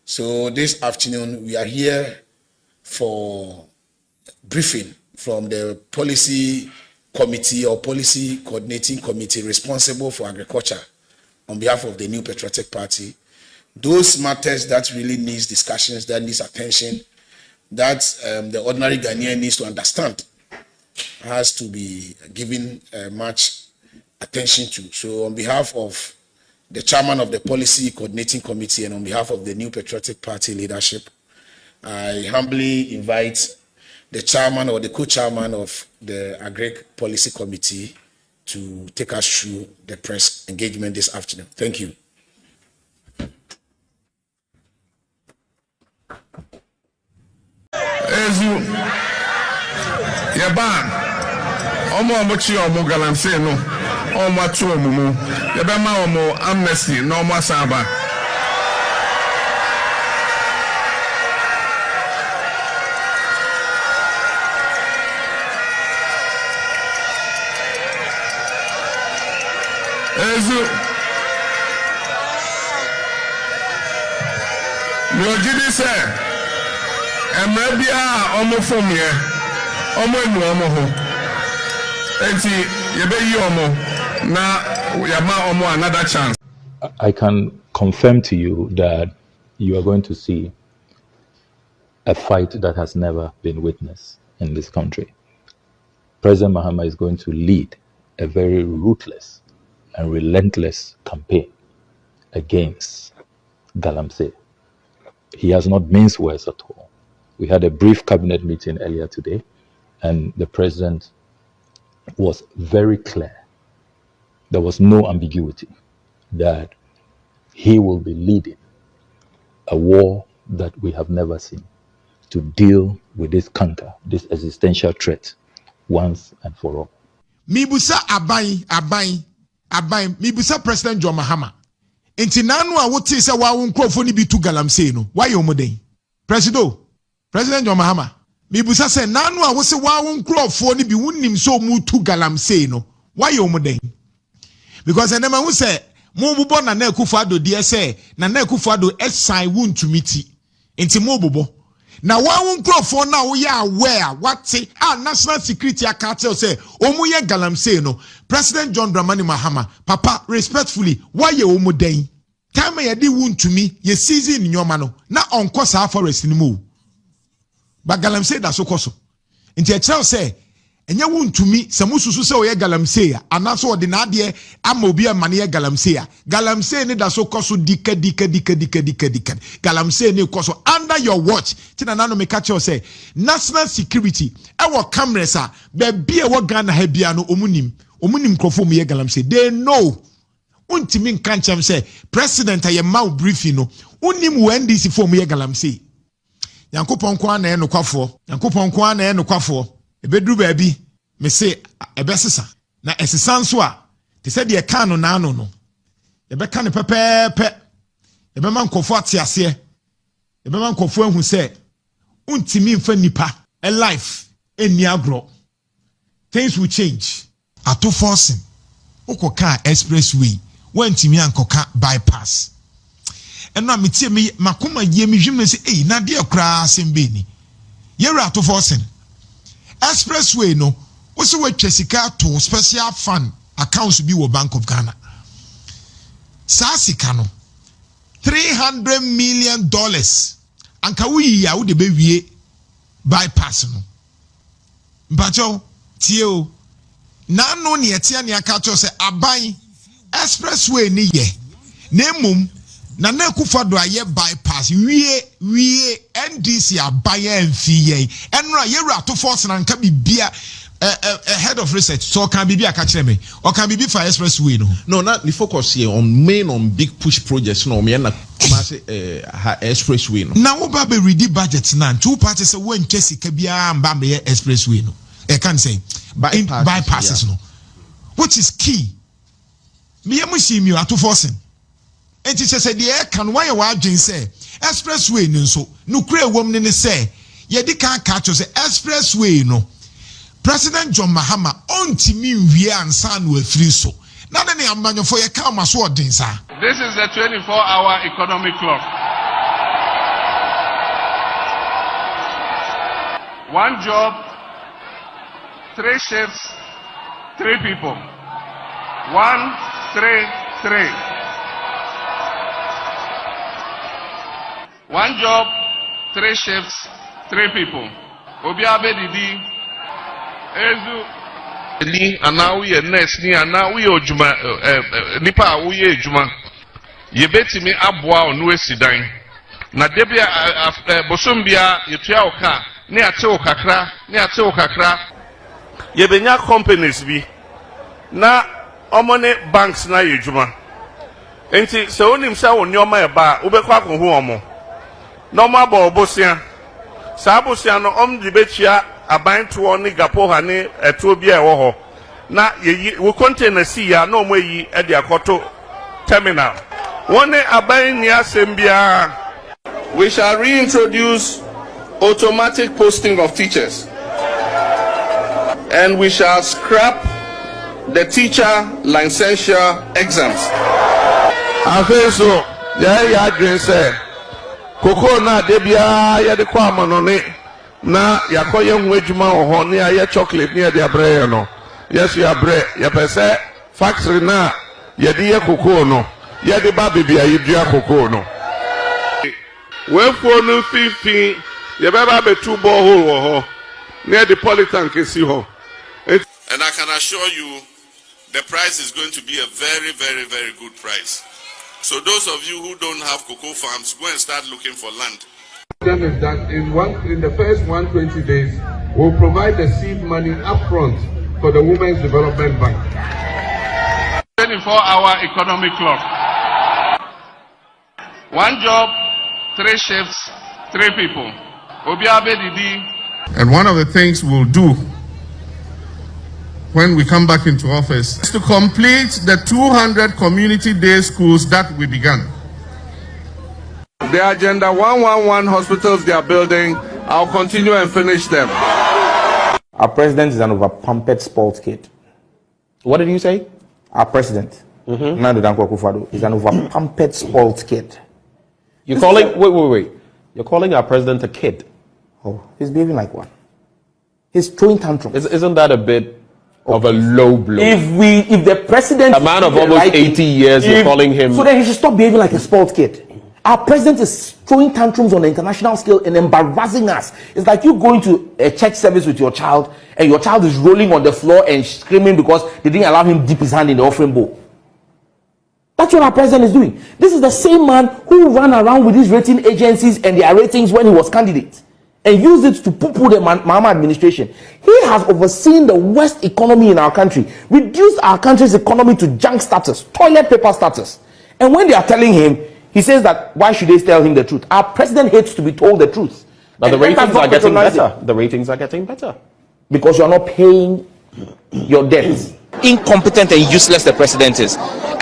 So this afternoon, we are here for briefing from the policy committee or policy coordinating committee responsible for agriculture on behalf of the New Patriotic Party. Those matters that really needs discussions, that needs attention, that the ordinary Ghanaian needs to understand, has to be given much attention to. So on behalf of the chairman of the policy coordinating committee and on behalf of the New Patriotic Party leadership, I humbly invite the chairman or the co-chairman of the Agric policy committee to take us through the press engagement this afternoon. Thank you. Galamsey no omo atu omumu ye be ma omo amnesty no omo asaba no gidi say emre bia omo fom ye omo enu omo ho another chance. I can confirm to you that you are going to see a fight that has never been witnessed in this country. President Mahama is going to lead a very ruthless and relentless campaign against Galamsey. He has not minced words at all. We had a brief cabinet meeting earlier today, and the president was very clear. There was no ambiguity that he will be leading a war that we have never seen to deal with this canker, this existential threat once and for all. Mibusa abai, mibusa President John Mahama. Enti nanu a wote se wa won krofo ni bi tu Galamsey no. Why you moden? President John Mahama. Mibusa se nanu a wose wa won krofo ni bi wonnim so mu tu Galamsey no. Why you moden? Because enema hu se mo bubo na na Akufo-Addo die se na Akufo-Addo esan wontumiti. Enti mo bubo. Na wa won krofo na wo ya aware wate national security akatel say omu ye Galamsey no. President John Dramani Mahama, Papa, respectfully, why you omoden? Time ye di wontumi ye season nyoma no na onko sa forest ni mu. But Galamsey da so koso. Nti e tell say enye wontumi se mususu se oye Galamsey a anaso ode na ade ama obi amane ye Galamsey a Galamsey ne da so koso dika Galamsey ne koso under your watch tina nano me catch you say national security e wo cameras a be bia wo Ghana ha bia no omunim krofo mu ye Galamsey. They know untimi nka nchem say president aye ma briefing no unim wo NDC form ye Galamsey. Yankopon kwa na enokafo ebedru baabi me say ebesesa na esesa nso a te say de ka no na no ebeka ne pepepe ebema nkofo atiase ebema nkofo ahu say untimi mfa nipa a life eni agro. Things will change. Ato forcing ukoka expressway wantimi ankoka bypass. Eno ametie me makoma ye me hwem say na de akra sembeni yera ato forcing expressway no wo se watwa sika to special fund accounts bi wo Bank of Ghana sa sika no $300 million anka wo yi ya wo de be wie bypass no mpacho tie o na no ne etia ne aka to se aban expressway ni ye na mum na Akufo-Addo aye bypass wie NDC abaya enfiye enra yera to force na nka bibia head of research so can bibia ka kire me or can bibi for expressway no not the focus here on big push projects no me na say expressway no na wo ba be ready budget na two parties say won sika bia mba me expressway no e can say bypasses no which is key me amushi mi ato forcing. And she said, "Yeah, can why you are say expressway no so no kure woman ne say ye di kan catch us expressway no President John Mahama ontimi wie ansa no afiri so na ne amanyofo ye kan maso odin sa." This is the 24-hour economic clock. 1 job, 3 shifts, 3 people. 1, 3, 3. 1 job, 3 shifts, 3 people. Obiabe Didi, Ezu, Ni, and now we are next, and now we are Juma, Nipa, we are Juma. Ye beti me abwa onwe sidan. Na debia bosombia yetua oka, ne ate okakra, ne ate okakra. Ye benya companies bi. Na omone banks na yejuma. Enti se onim se wonyoma e ba, ubekwa konhu omo. No ma bo obosia. Sa abosia no omdi bechia abanto ni gapo ha ne eto bia ewo ho. Na ye we container si ya na omo yi e de akoto terminal. We shall reintroduce automatic posting of teachers, and we shall scrap the teacher licensure exams. So, Koko na debia ya de kwa manone na yakoye nwejuma ohone ya chocolate ni de abre no. Yes, you abre. Ya pese factory na ya de koko no. Ya de ba bibia yidua koko no. We for no 15 ya baba be 2 borehole wo ho. Near the polytank kesi ho. And I can assure you the price is going to be a very, very, very good price. So those of you who don't have cocoa farms, go and start looking for land. Is that in the first 120 days, we'll provide the seed money up front for the Women's Development Bank. 24-hour economic clock. 1 job, 3 shifts, 3 people. Obiabe Didi. And one of the things we'll do when we come back into office is to complete the 200 community day schools that we began. The Agenda 111 hospitals they are building, I'll continue and finish them. Our president is an over-pumped sports kid. What did you say? Our president, Nando Dankwa Akufo-Addo, is an over-pumped sports kid. You're calling, wait. You're calling our president a kid? Oh, he's behaving like one. He's throwing tantrums. Isn't that a bit of a low blow? If the president, a man of almost 80 years, you're calling him. So then he should stop behaving like a sports kid. Our president is throwing tantrums on the international scale and embarrassing us. It's like you going to a church service with your child and your child is rolling on the floor and screaming because they didn't allow him dip his hand in the offering bowl. That's what our president is doing. This is the same man who ran around with these rating agencies and their ratings when he was candidate and used it to poo-poo the Mahama administration. He has overseen the worst economy in our country, reduced our country's economy to junk status, toilet paper status. And when they are telling him, he says that why should they tell him the truth? Our president hates to be told the truth. But the ratings are getting better. The ratings are getting better. Because you're not paying your debts. Incompetent and useless the president is.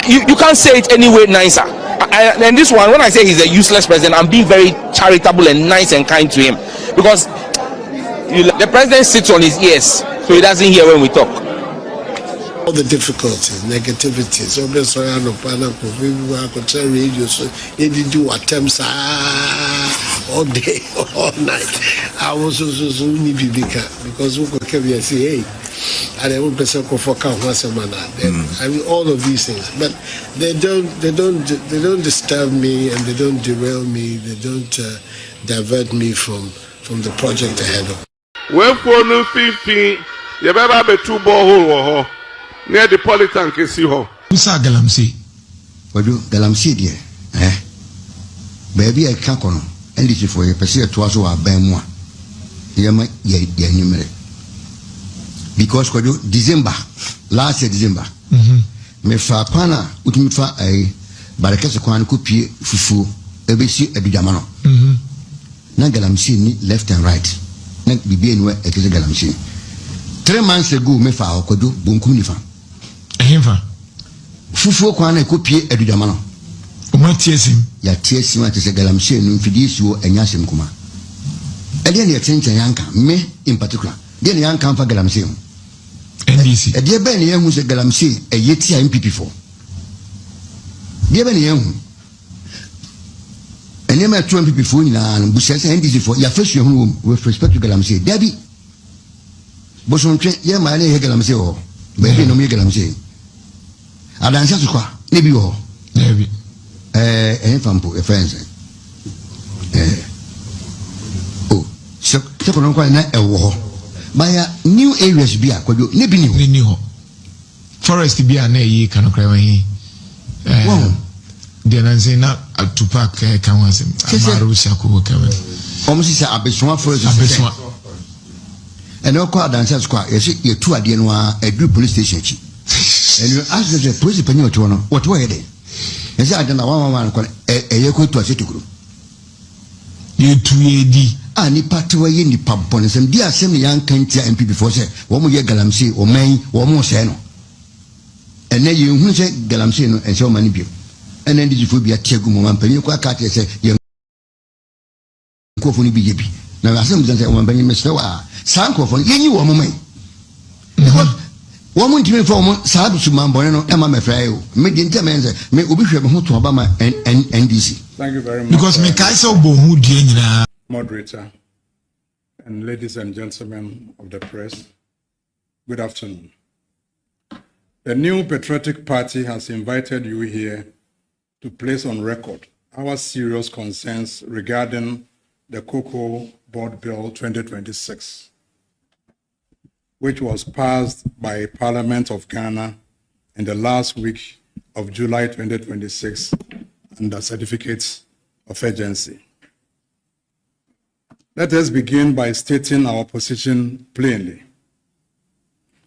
You can't say it any way nicer. And this one, when I say he's a useless president, I'm being very charitable and nice and kind to him. Because the president sits on his ears, so he doesn't hear when we talk. All the difficulties, negativities, obviously, I know, I could tell radio, so they did do attempts all day, all night. I was also need because we could say, hey, and I would person for once a man. I mean, all of these things, but they don't disturb me and they don't derail me. They don't divert me from the project ahead of. Well, for no 15, you better have a 2 borehole. Near the polytank is here. Who's a galamsey? What do galamsey, dear? Baby, I can't on. And this is for a person to us who are bam one. Because for you, December, last year, December, me fa pana, utimifa a barakasa kwan kupi fufu, ebesi edujamano. Na galamsey ni left and right. Na bibi enwe ekeze galamsey. 3 months ago, me fa okodo bonkum nifa. Fufu kwa na kopie edudamano. Oma tiesim. Ya tiesim ate se galamsey no mfidi suo enyasem kuma. Ede ne yetenchen yanka me in particular. De ne yanka fa galamsey. NDC. Ede be ne yehu se galamsey eyeti NPP for. De be ne yehu. And you met 2 NPP for Bushas and NDC for your first year home with respect to Galamsey. Debbie Boson, yeah, my name Galamsey or baby no me Galamsey. I dance as a maybe or maybe any fampo, a friend. Oh, so don't quite a war. By a new areas be a quadro, maybe new forest be an a can cry. The Nanzina to pack Kawasim, Marusaku, almost a Beswan forest. And no car dancer squad, you two at the a group police station. And you ask the police penny to one, what were they? And say, I don't know one a yoko to a city group. You 2 AD. Any part away in the pub bonus and dear semi young Kentia NPP before say, one more Galamsey or May or more Sano. And then you say Galamsey and so many people. And then did you be a Chegum one penny? You quite say, young Kofuni BJP. Now, I sometimes say, one penny, Mr. Sanko for any woman. Woman to me for Sabu Suman Emma Mefrayo, made the intermens, may Ubisha to Obama and NDC. Thank you very much. Because me Kaiso Bohu Dina. Moderator and ladies and gentlemen of the press, good afternoon. The new Patriotic Party has invited you here to place on record our serious concerns regarding the Cocoa Board Bill 2026, which was passed by Parliament of Ghana in the last week of July 2026 under certificates of urgency. Let us begin by stating our position plainly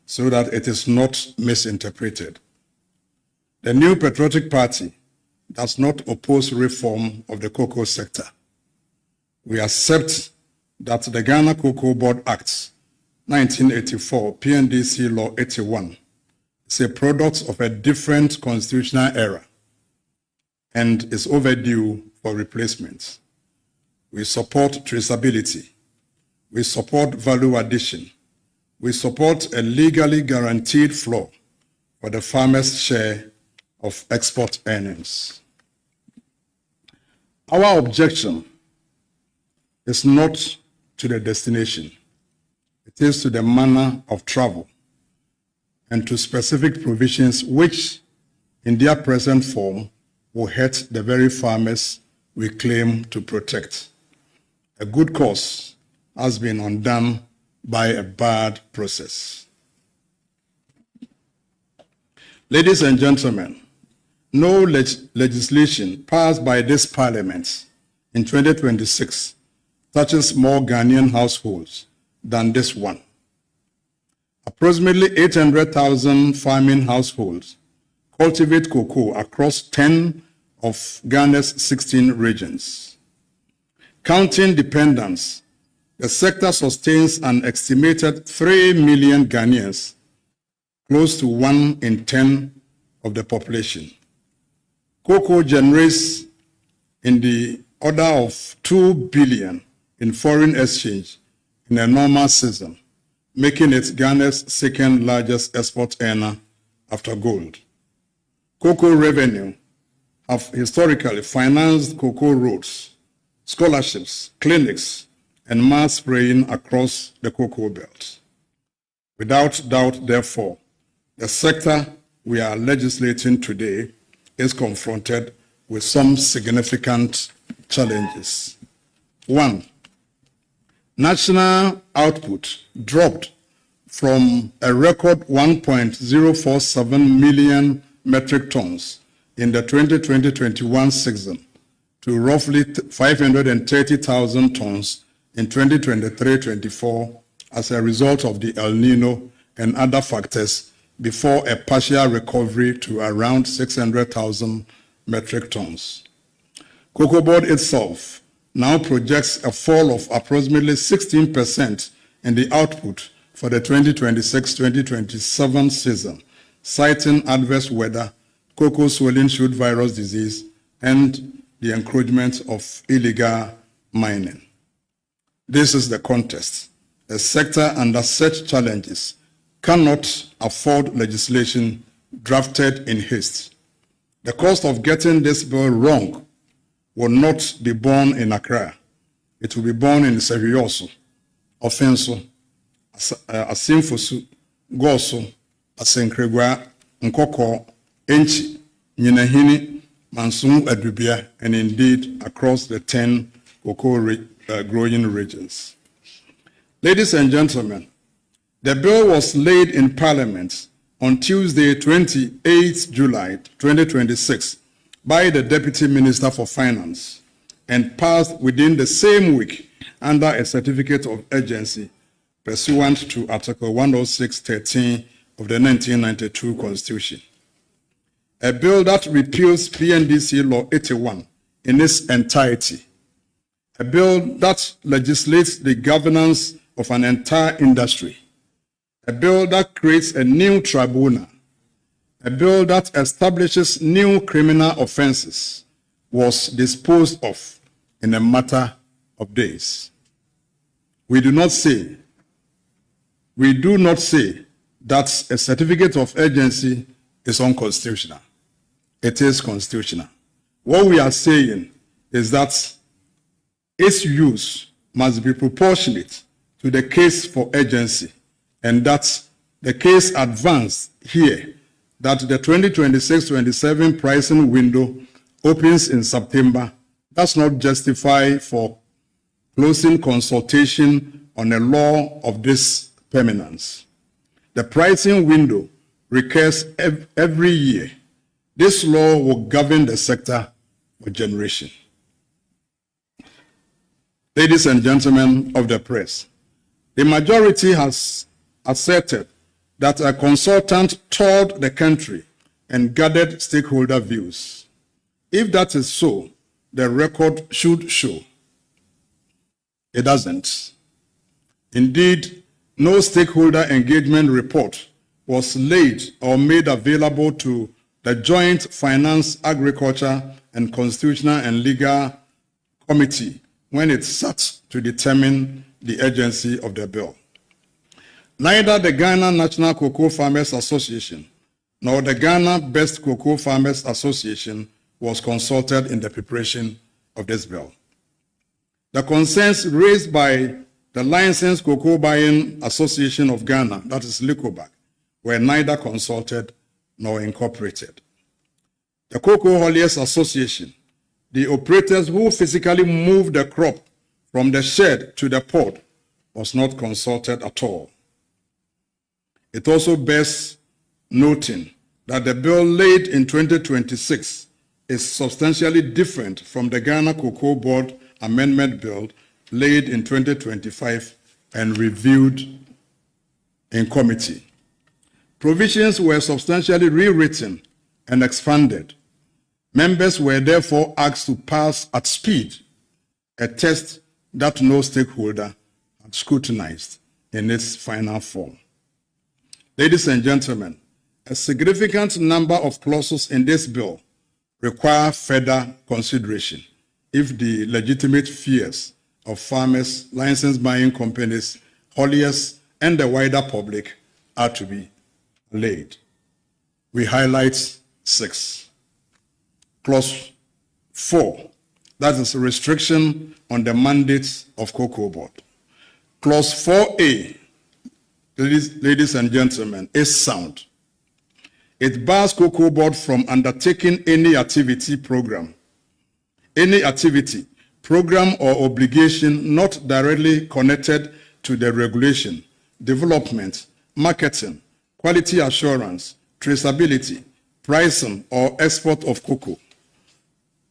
so that it is not misinterpreted. The new Patriotic Party does not oppose reform of the cocoa sector. We accept that the Ghana Cocoa Board Act 1984, PNDC Law 81, is a product of a different constitutional era and is overdue for replacement. We support traceability. We support value addition. We support a legally guaranteed floor for the farmers' share of export earnings. Our objection is not to the destination. It is to the manner of travel and to specific provisions which, in their present form, will hurt the very farmers we claim to protect. A good cause has been undone by a bad process. Ladies and gentlemen, no legislation passed by this Parliament in 2026 touches more Ghanaian households than this one. Approximately 800,000 farming households cultivate cocoa across 10 of Ghana's 16 regions. Counting dependents, the sector sustains an estimated 3 million Ghanaians, close to 1 in 10 of the population. Cocoa generates in the order of 2 billion in foreign exchange in a normal season, making it Ghana's second largest export earner after gold. Cocoa revenue have historically financed cocoa roads, scholarships, clinics, and mass spraying across the cocoa belt. Without doubt, therefore, the sector we are legislating today is confronted with some significant challenges. 1, national output dropped from a record 1.047 million metric tons in the 2020-21 season to roughly 530,000 tons in 2023-24 as a result of the El Nino and other factors before a partial recovery to around 600,000 metric tons. Cocoa Board itself now projects a fall of approximately 16% in the output for the 2026-2027 season, citing adverse weather, cocoa swelling shoot virus disease, and the encroachment of illegal mining. This is the context. A sector under such challenges cannot afford legislation drafted in haste. The cost of getting this bill wrong will not be born in Accra. It will be born in Serioso, Offenso, Asimfosu, Goso, Asenkregwa, Nkoko, Enchi, Nyinahini, Mansum, Adubia, and indeed across the 10 cocoa growing regions. Ladies and gentlemen, the bill was laid in Parliament on Tuesday, 28 July 2026, by the Deputy Minister for Finance and passed within the same week under a certificate of urgency pursuant to Article 106(13) of the 1992 Constitution. A bill that repeals PNDC Law 81 in its entirety. A bill that legislates the governance of an entire industry. A bill that creates a new tribunal. A bill that establishes new criminal offenses was disposed of in a matter of days. We do not say that a certificate of urgency is unconstitutional. It is constitutional. What we are saying is that its use must be proportionate to the case for urgency, and that the case advanced here that the 2026-27 pricing window opens in September does not justify for closing consultation on a law of this permanence. The pricing window recurs every year. This law will govern the sector for generation. Ladies and gentlemen of the press, the majority has asserted that a consultant toured the country and gathered stakeholder views. If that is so, the record should show. It doesn't. Indeed, no stakeholder engagement report was laid or made available to the Joint Finance, Agriculture, and Constitutional and Legal Committee when it sat to determine the urgency of the bill. Neither the Ghana National Cocoa Farmers Association nor the Ghana Best Cocoa Farmers Association was consulted in the preparation of this bill. The concerns raised by the Licensed Cocoa Buying Association of Ghana, that is LICOBAC, were neither consulted nor incorporated. The Cocoa Hauliers Association, the operators who physically moved the crop from the shed to the port, was not consulted at all. It also bears noting that the bill laid in 2026 is substantially different from the Ghana Cocoa Board Amendment Bill laid in 2025 and reviewed in committee. Provisions were substantially rewritten and expanded. Members were therefore asked to pass at speed a test that no stakeholder had scrutinized in its final form. Ladies and gentlemen, a significant number of clauses in this bill require further consideration if the legitimate fears of farmers, licensed buying companies, hauliers, and the wider public are to be allayed. We highlight 6. Clause 4, that is a restriction on the mandates of Cocoa Board. Clause 4A, ladies and gentlemen, is sound. It bars Cocoa Board from undertaking any activity, program, or obligation not directly connected to the regulation, development, marketing, quality assurance, traceability, pricing, or export of cocoa.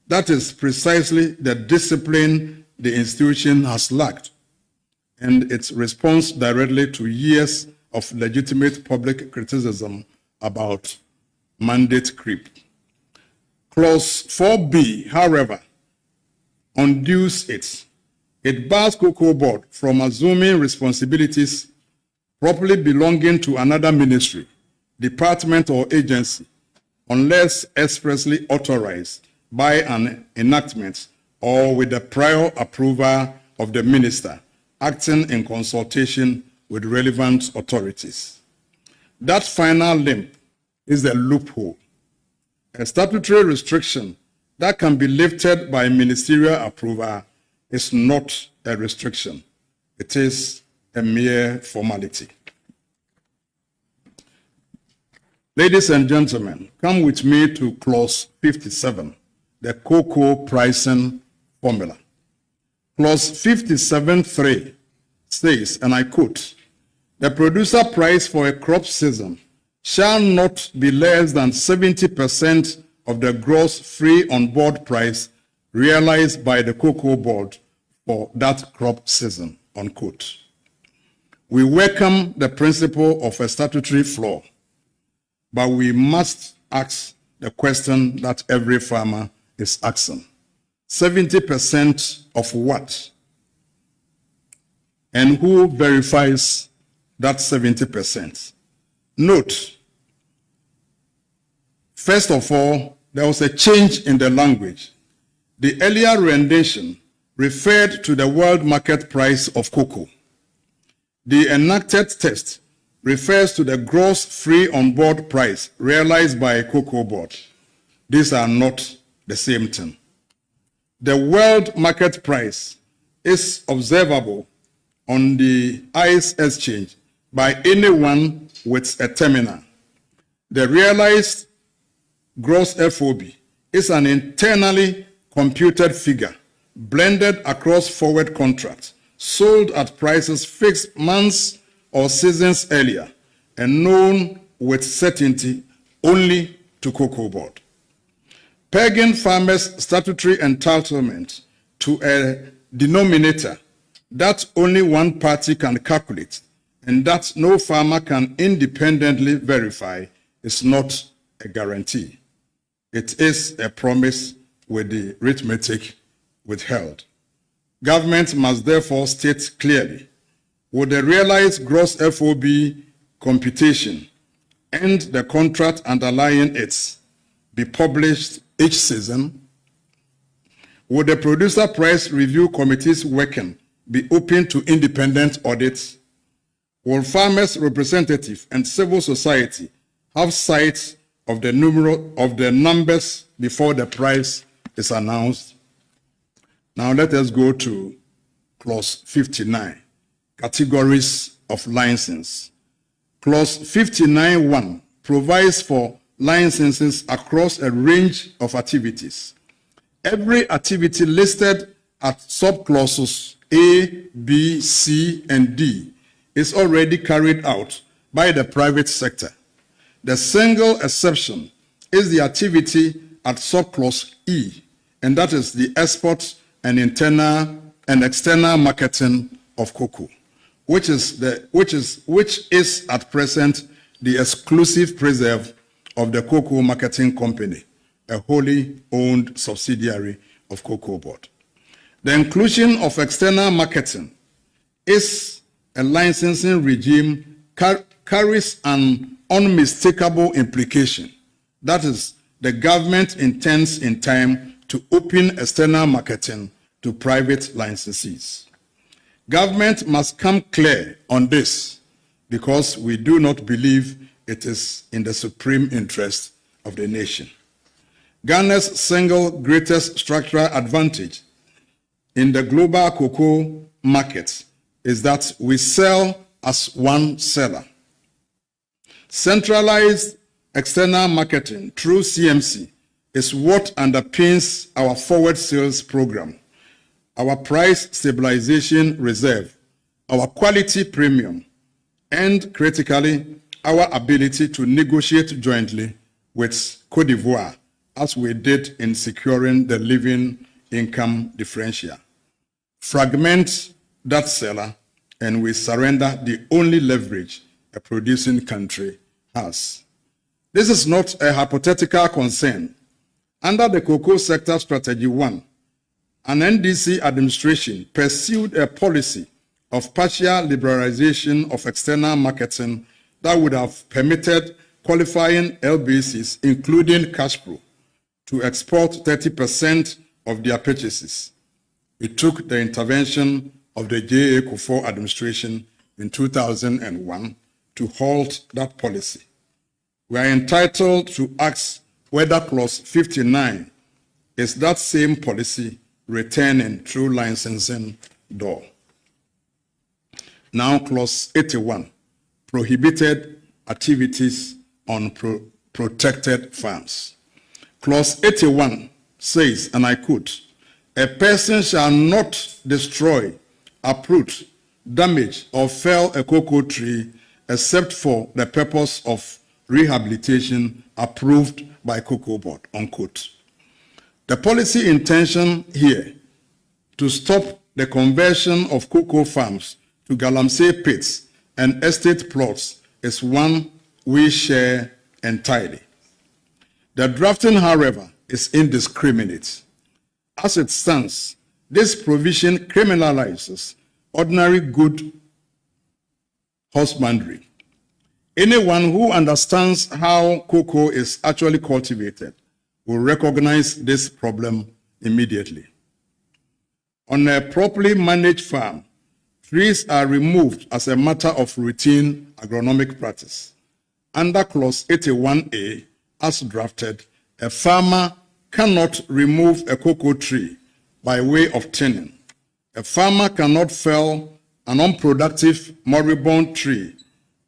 That is precisely the discipline the institution has lacked, and its response directly to years of legitimate public criticism about mandate creep. Clause 4B, however, undoes it. It bars Cocoa Board from assuming responsibilities properly belonging to another ministry, department, or agency, unless expressly authorized by an enactment or with the prior approval of the minister, acting in consultation with relevant authorities. That final limb is the loophole. A statutory restriction that can be lifted by ministerial approval is not a restriction. It is a mere formality. Ladies and gentlemen, come with me to clause 57, the cocoa pricing formula. Clause 57.3 says, and I quote, the producer price for a crop season shall not be less than 70% of the gross free on board price realized by the cocoa board for that crop season, unquote. We welcome the principle of a statutory floor, but we must ask the question that every farmer is asking. 70% of what? And who verifies that 70%? Note, first of all, there was a change in the language. The earlier rendition referred to the world market price of cocoa. The enacted text refers to the gross free on board price realized by a cocoa board. These are not the same thing. The world market price is observable on the ICE exchange by anyone with a terminal. The realized gross FOB is an internally computed figure blended across forward contracts, sold at prices fixed months or seasons earlier, and known with certainty only to cocoa board. Pegging farmers' statutory entitlement to a denominator that only one party can calculate and that no farmer can independently verify is not a guarantee. It is a promise with the arithmetic withheld. Government must therefore state clearly, would the realized gross FOB computation and the contract underlying it be published each season? Would the producer price review committee's working be open to independent audits? Will farmers' representative and civil society have sight of the numbers before the price is announced? Now let us go to clause 59, categories of license. Clause 59.1 provides for licenses across a range of activities. Every activity listed at subclauses A, B, C, and D is already carried out by the private sector. The single exception is the activity at subclause E, and that is the export and internal and external marketing of cocoa, which is at present the exclusive preserve of the Cocoa Marketing Company, a wholly owned subsidiary of Cocoa Board. The inclusion of external marketing is a licensing regime carries an unmistakable implication. That is, the government intends in time to open external marketing to private licensees. Government must come clear on this because we do not believe it is in the supreme interest of the nation. Ghana's single greatest structural advantage in the global cocoa market is that we sell as one seller. Centralized external marketing through CMC is what underpins our forward sales program, our price stabilization reserve, our quality premium, and critically, our ability to negotiate jointly with Cote d'Ivoire, as we did in securing the living income differential. Fragment that seller, and we surrender the only leverage a producing country has. This is not a hypothetical concern. Under the Cocoa Sector Strategy 1, an NDC administration pursued a policy of partial liberalization of external marketing that would have permitted qualifying LBCs, including Cashpro, to export 30% of their purchases. It took the intervention of the J.A. Kufuor administration in 2001 to halt that policy. We are entitled to ask whether Clause 59 is that same policy returning through licensing door. Now, clause 81, prohibited activities on protected farms. Clause 81 says, and I quote, a person shall not destroy, uproot, damage, or fell a cocoa tree except for the purpose of rehabilitation approved by Cocoa Board, unquote. The policy intention here to stop the conversion of cocoa farms to galamsey pits and estate plots is one we share entirely. The drafting, however, is indiscriminate. As it stands, this provision criminalizes ordinary good husbandry. Anyone who understands how cocoa is actually cultivated will recognize this problem immediately. On a properly managed farm, trees are removed as a matter of routine agronomic practice. Under clause 81A, as drafted, a farmer cannot remove a cocoa tree by way of thinning. A farmer cannot fell an unproductive moribund tree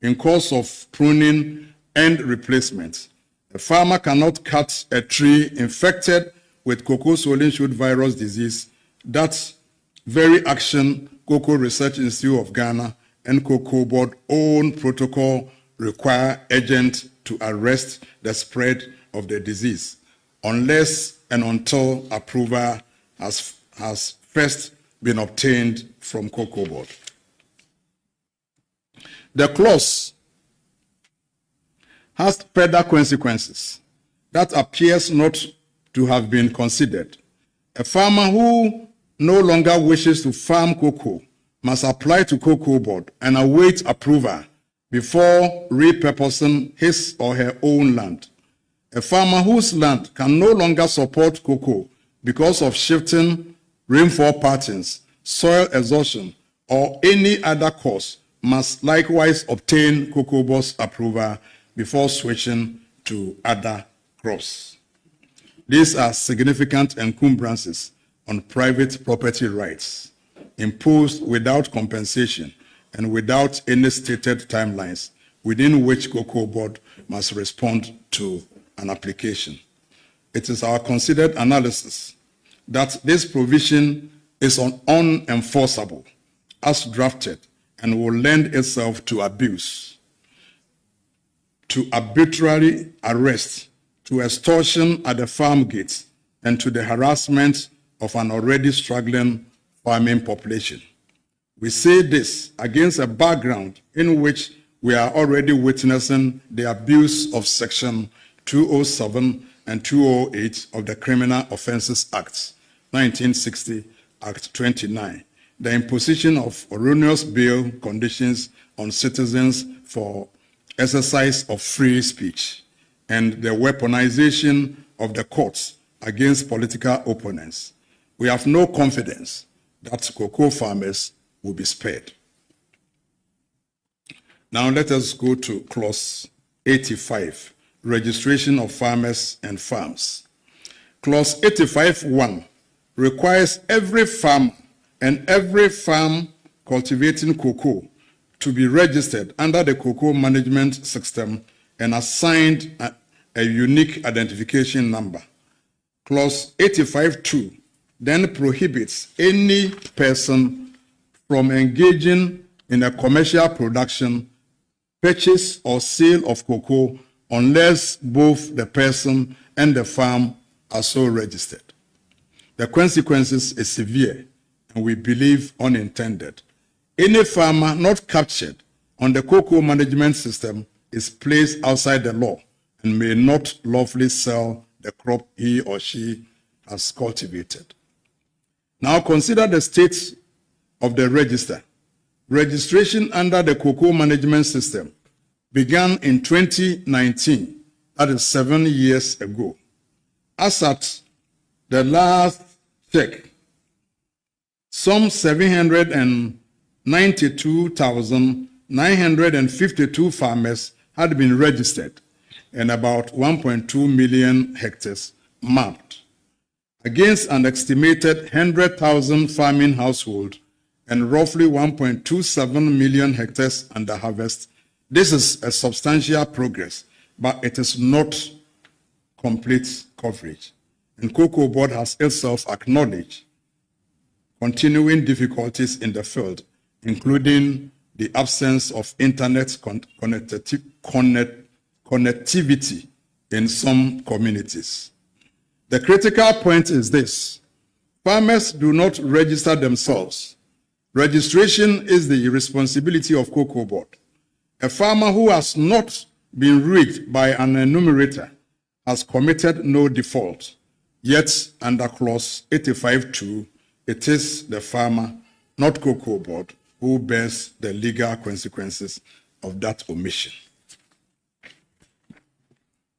in course of pruning and replacement. A farmer cannot cut a tree infected with cocoa swollen shoot virus disease. That very action Cocoa Research Institute of Ghana and Cocoa Board own protocol require agent to arrest the spread of the disease unless and until approval has first been obtained from Cocoa Board. The clause has further consequences that appears not to have been considered. A farmer who no longer wishes to farm cocoa must apply to Cocoa Board and await approval before repurposing his or her own land. A farmer whose land can no longer support cocoa because of shifting rainfall patterns, soil exhaustion, or any other cause must likewise obtain Cocoa Board's approval before switching to other crops. These are significant encumbrances on private property rights imposed without compensation and without any stated timelines within which Cocoa Board must respond to an application. It is our considered analysis that this provision is unenforceable as drafted and will lend itself to abuse, to arbitrary arrest, to extortion at the farm gates, and to the harassment of an already struggling farming population. We say this against a background in which we are already witnessing the abuse of Section 207 and 208 of the Criminal Offences Act, 1960, Act 29, the imposition of erroneous bail conditions on citizens for exercise of free speech, and the weaponization of the courts against political opponents. We have no confidence that cocoa farmers will be spared. Now let us go to clause 85, registration of farmers and farms. Clause 85.1 requires every farmer and every farm cultivating cocoa to be registered under the cocoa management system and assigned a unique identification number. Clause 85.2 then prohibits any person from engaging in a commercial production, purchase, or sale of cocoa unless both the person and the farm are so registered. The consequences is severe and we believe unintended. Any farmer not captured on the cocoa management system is placed outside the law and may not lawfully sell the crop he or she has cultivated. Now consider the state of the register. Registration under the cocoa management system began in 2019, that is 7 years ago. As at the last check, some 792,952 farmers had been registered and about 1.2 million hectares mapped. against an estimated 100,000 farming households and roughly 1.27 million hectares under harvest. This is a substantial progress, but it is not complete coverage. And Cocoa Board has itself acknowledged continuing difficulties in the field, including the absence of internet connectivity in some communities. The critical point is this: farmers do not register themselves. Registration is the responsibility of Cocoa Board. A farmer who has not been rigged by an enumerator has committed no default. Yet, under clause 85(2), it is the farmer, not Cocoa Board, who bears the legal consequences of that omission.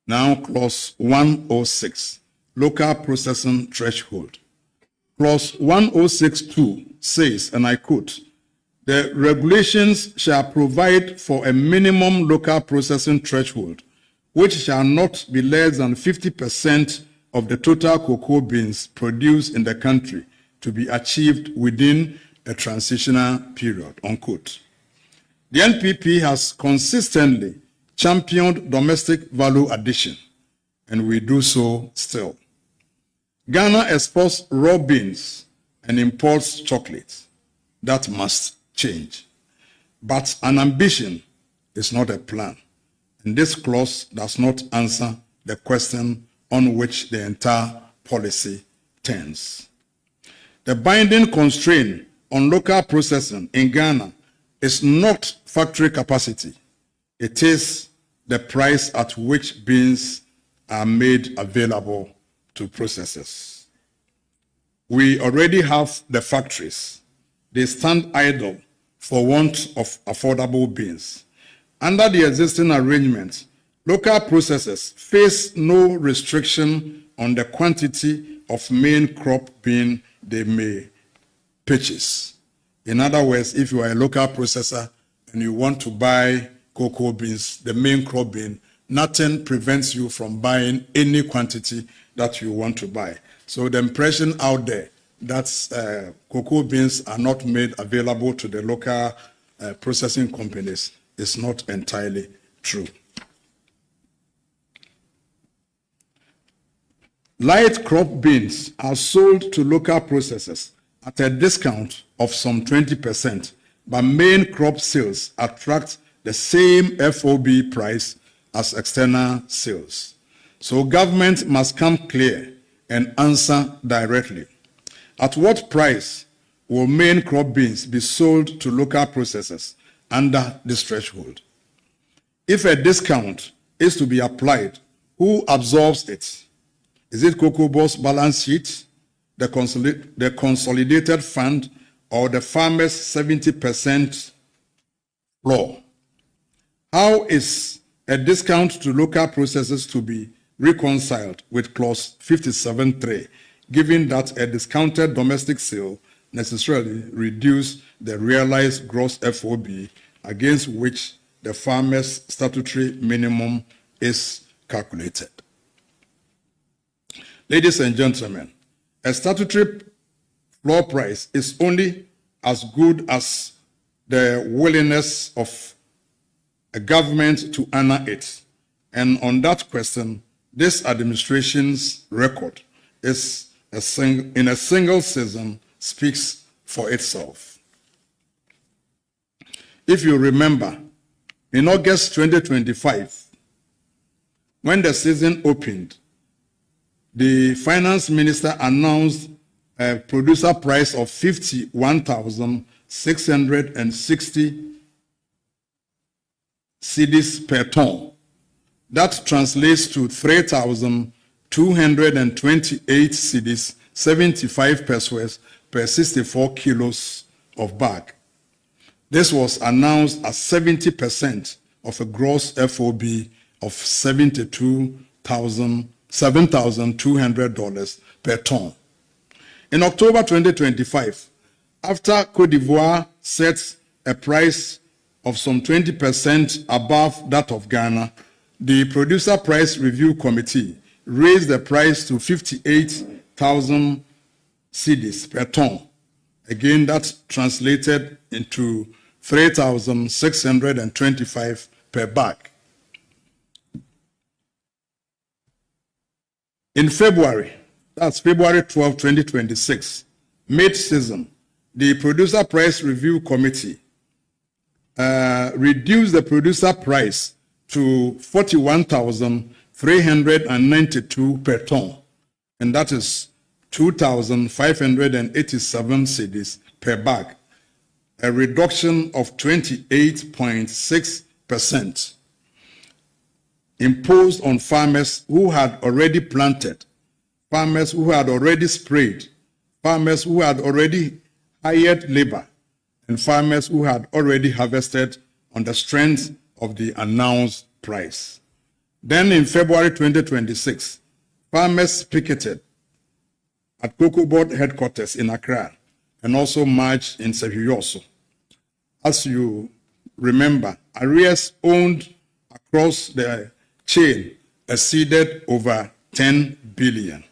Now, clause 106, local processing threshold. Clause 106(2) says, and I quote, "The regulations shall provide for a minimum local processing threshold, which shall not be less than 50% of the total cocoa beans produced in the country to be achieved within a transitional period," unquote. The NPP has consistently championed domestic value addition, and we do so still. Ghana exports raw beans and imports chocolate. That must change. But an ambition is not a plan, and this clause does not answer the question on which the entire policy turns. The binding constraint on local processing in Ghana is not factory capacity. It is the price at which beans are made available to processors. We already have the factories. They stand idle for want of affordable beans. Under the existing arrangement, local processors face no restriction on the quantity of main crop bean they may purchase. In other words, if you are a local processor and you want to buy cocoa beans, the main crop bean, nothing prevents you from buying any quantity that you want to buy. So the impression out there that cocoa beans are not made available to the local processing companies is not entirely true. Light crop beans are sold to local processors at a discount of some 20%, but main crop sales attract the same FOB price as external sales. So government must come clear and answer directly. At what price will main crop beans be sold to local processors under this threshold? If a discount is to be applied, who absorbs it? Is it Cocoa Board's balance sheet, the consolidated fund, or the farmer's 70% floor? How is a discount to local processors to be reconciled with clause 57(3), given that a discounted domestic sale necessarily reduces the realized gross FOB against which the farmer's statutory minimum is calculated? Ladies and gentlemen, a statutory floor price is only as good as the willingness of a government to honor it. And on that question, this administration's record is in a single season speaks for itself. If you remember, in August 2025, when the season opened, the finance minister announced a producer price of 51,660 cedis per ton. That translates to 3,228 cedis, 75 pesos per 64 kilos of bag. This was announced as 70% of a gross FOB of $7,200 per ton. In October 2025, after Cote d'Ivoire set a price of some 20% above that of Ghana, the Producer Price Review Committee raised the price to 58 1,000 cedis per ton. Again, that's translated into 3,625 per bag. In February, that's February 12, 2026, mid-season, the Producer Price Review Committee reduced the producer price to 41,392 per ton, and that is 2,587 cedis per bag, a reduction of 28.6% imposed on farmers who had already planted, farmers who had already sprayed, farmers who had already hired labor, and farmers who had already harvested on the strength of the announced price. Then in February 2026, farmers picketed at Cocoa Board headquarters in Accra and also marched in Sehuyoso. As you remember, arrears owned across the chain exceeded over 10 billion.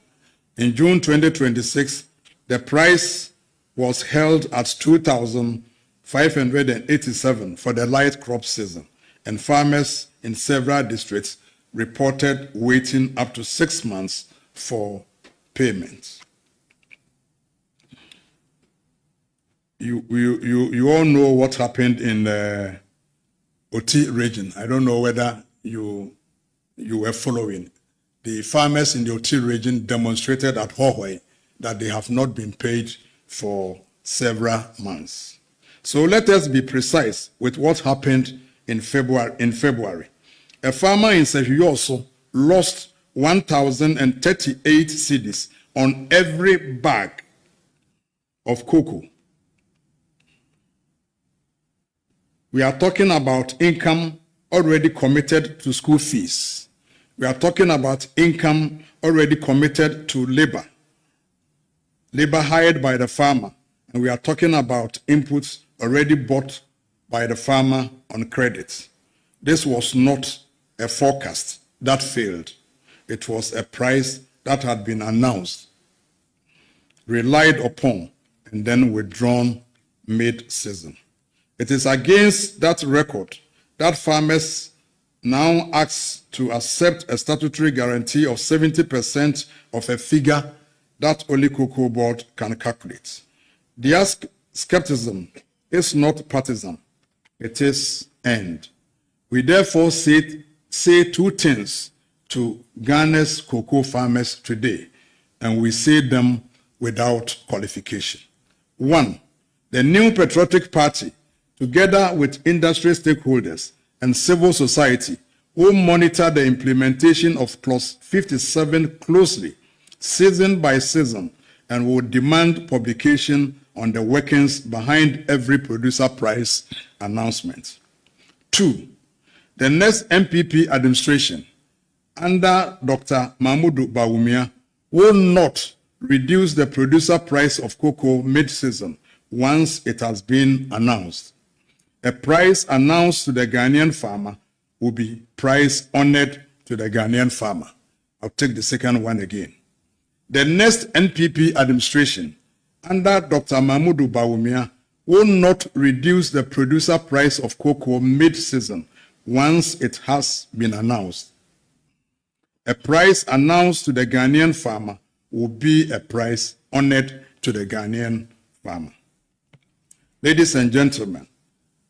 In June 2026, the price was held at 2,587 for the light crop season, and farmers in several districts reported waiting up to 6 months for payment. You all know what happened in the Oti region. I don't know whether you were following. The farmers in the Oti region demonstrated at Hohoi that they have not been paid for several months. So let us be precise with what happened in February. A farmer in Sehuyoso lost 1,038 cedis on every bag of cocoa. We are talking about income already committed to school fees. We are talking about income already committed to labor hired by the farmer. And we are talking about inputs already bought by the farmer on credit. This was not a forecast that failed. It was a price that had been announced, relied upon, and then withdrawn mid-season. It is against that record that farmers now ask to accept a statutory guarantee of 70% of a figure that only Cocoa Board can calculate. Their skepticism is not partisan, it is earned. We therefore say two things to Ghana's cocoa farmers today, and we say them without qualification. One, the new Patriotic Party, together with industry stakeholders and civil society, will monitor the implementation of Clause 57 closely, season by season, and will demand publication on the workings behind every producer price announcement. Two, the next NPP administration, under Dr. Mahmoud Bawumia, will not reduce the producer price of cocoa mid-season once it has been announced. A price announced to the Ghanaian farmer will be price honored to the Ghanaian farmer. I'll take the second one again. The next NPP administration, under Dr. Mahmoud Bawumia, will not reduce the producer price of cocoa mid-season once it has been announced. A price announced to the Ghanaian farmer will be a price honored to the Ghanaian farmer. Ladies and gentlemen,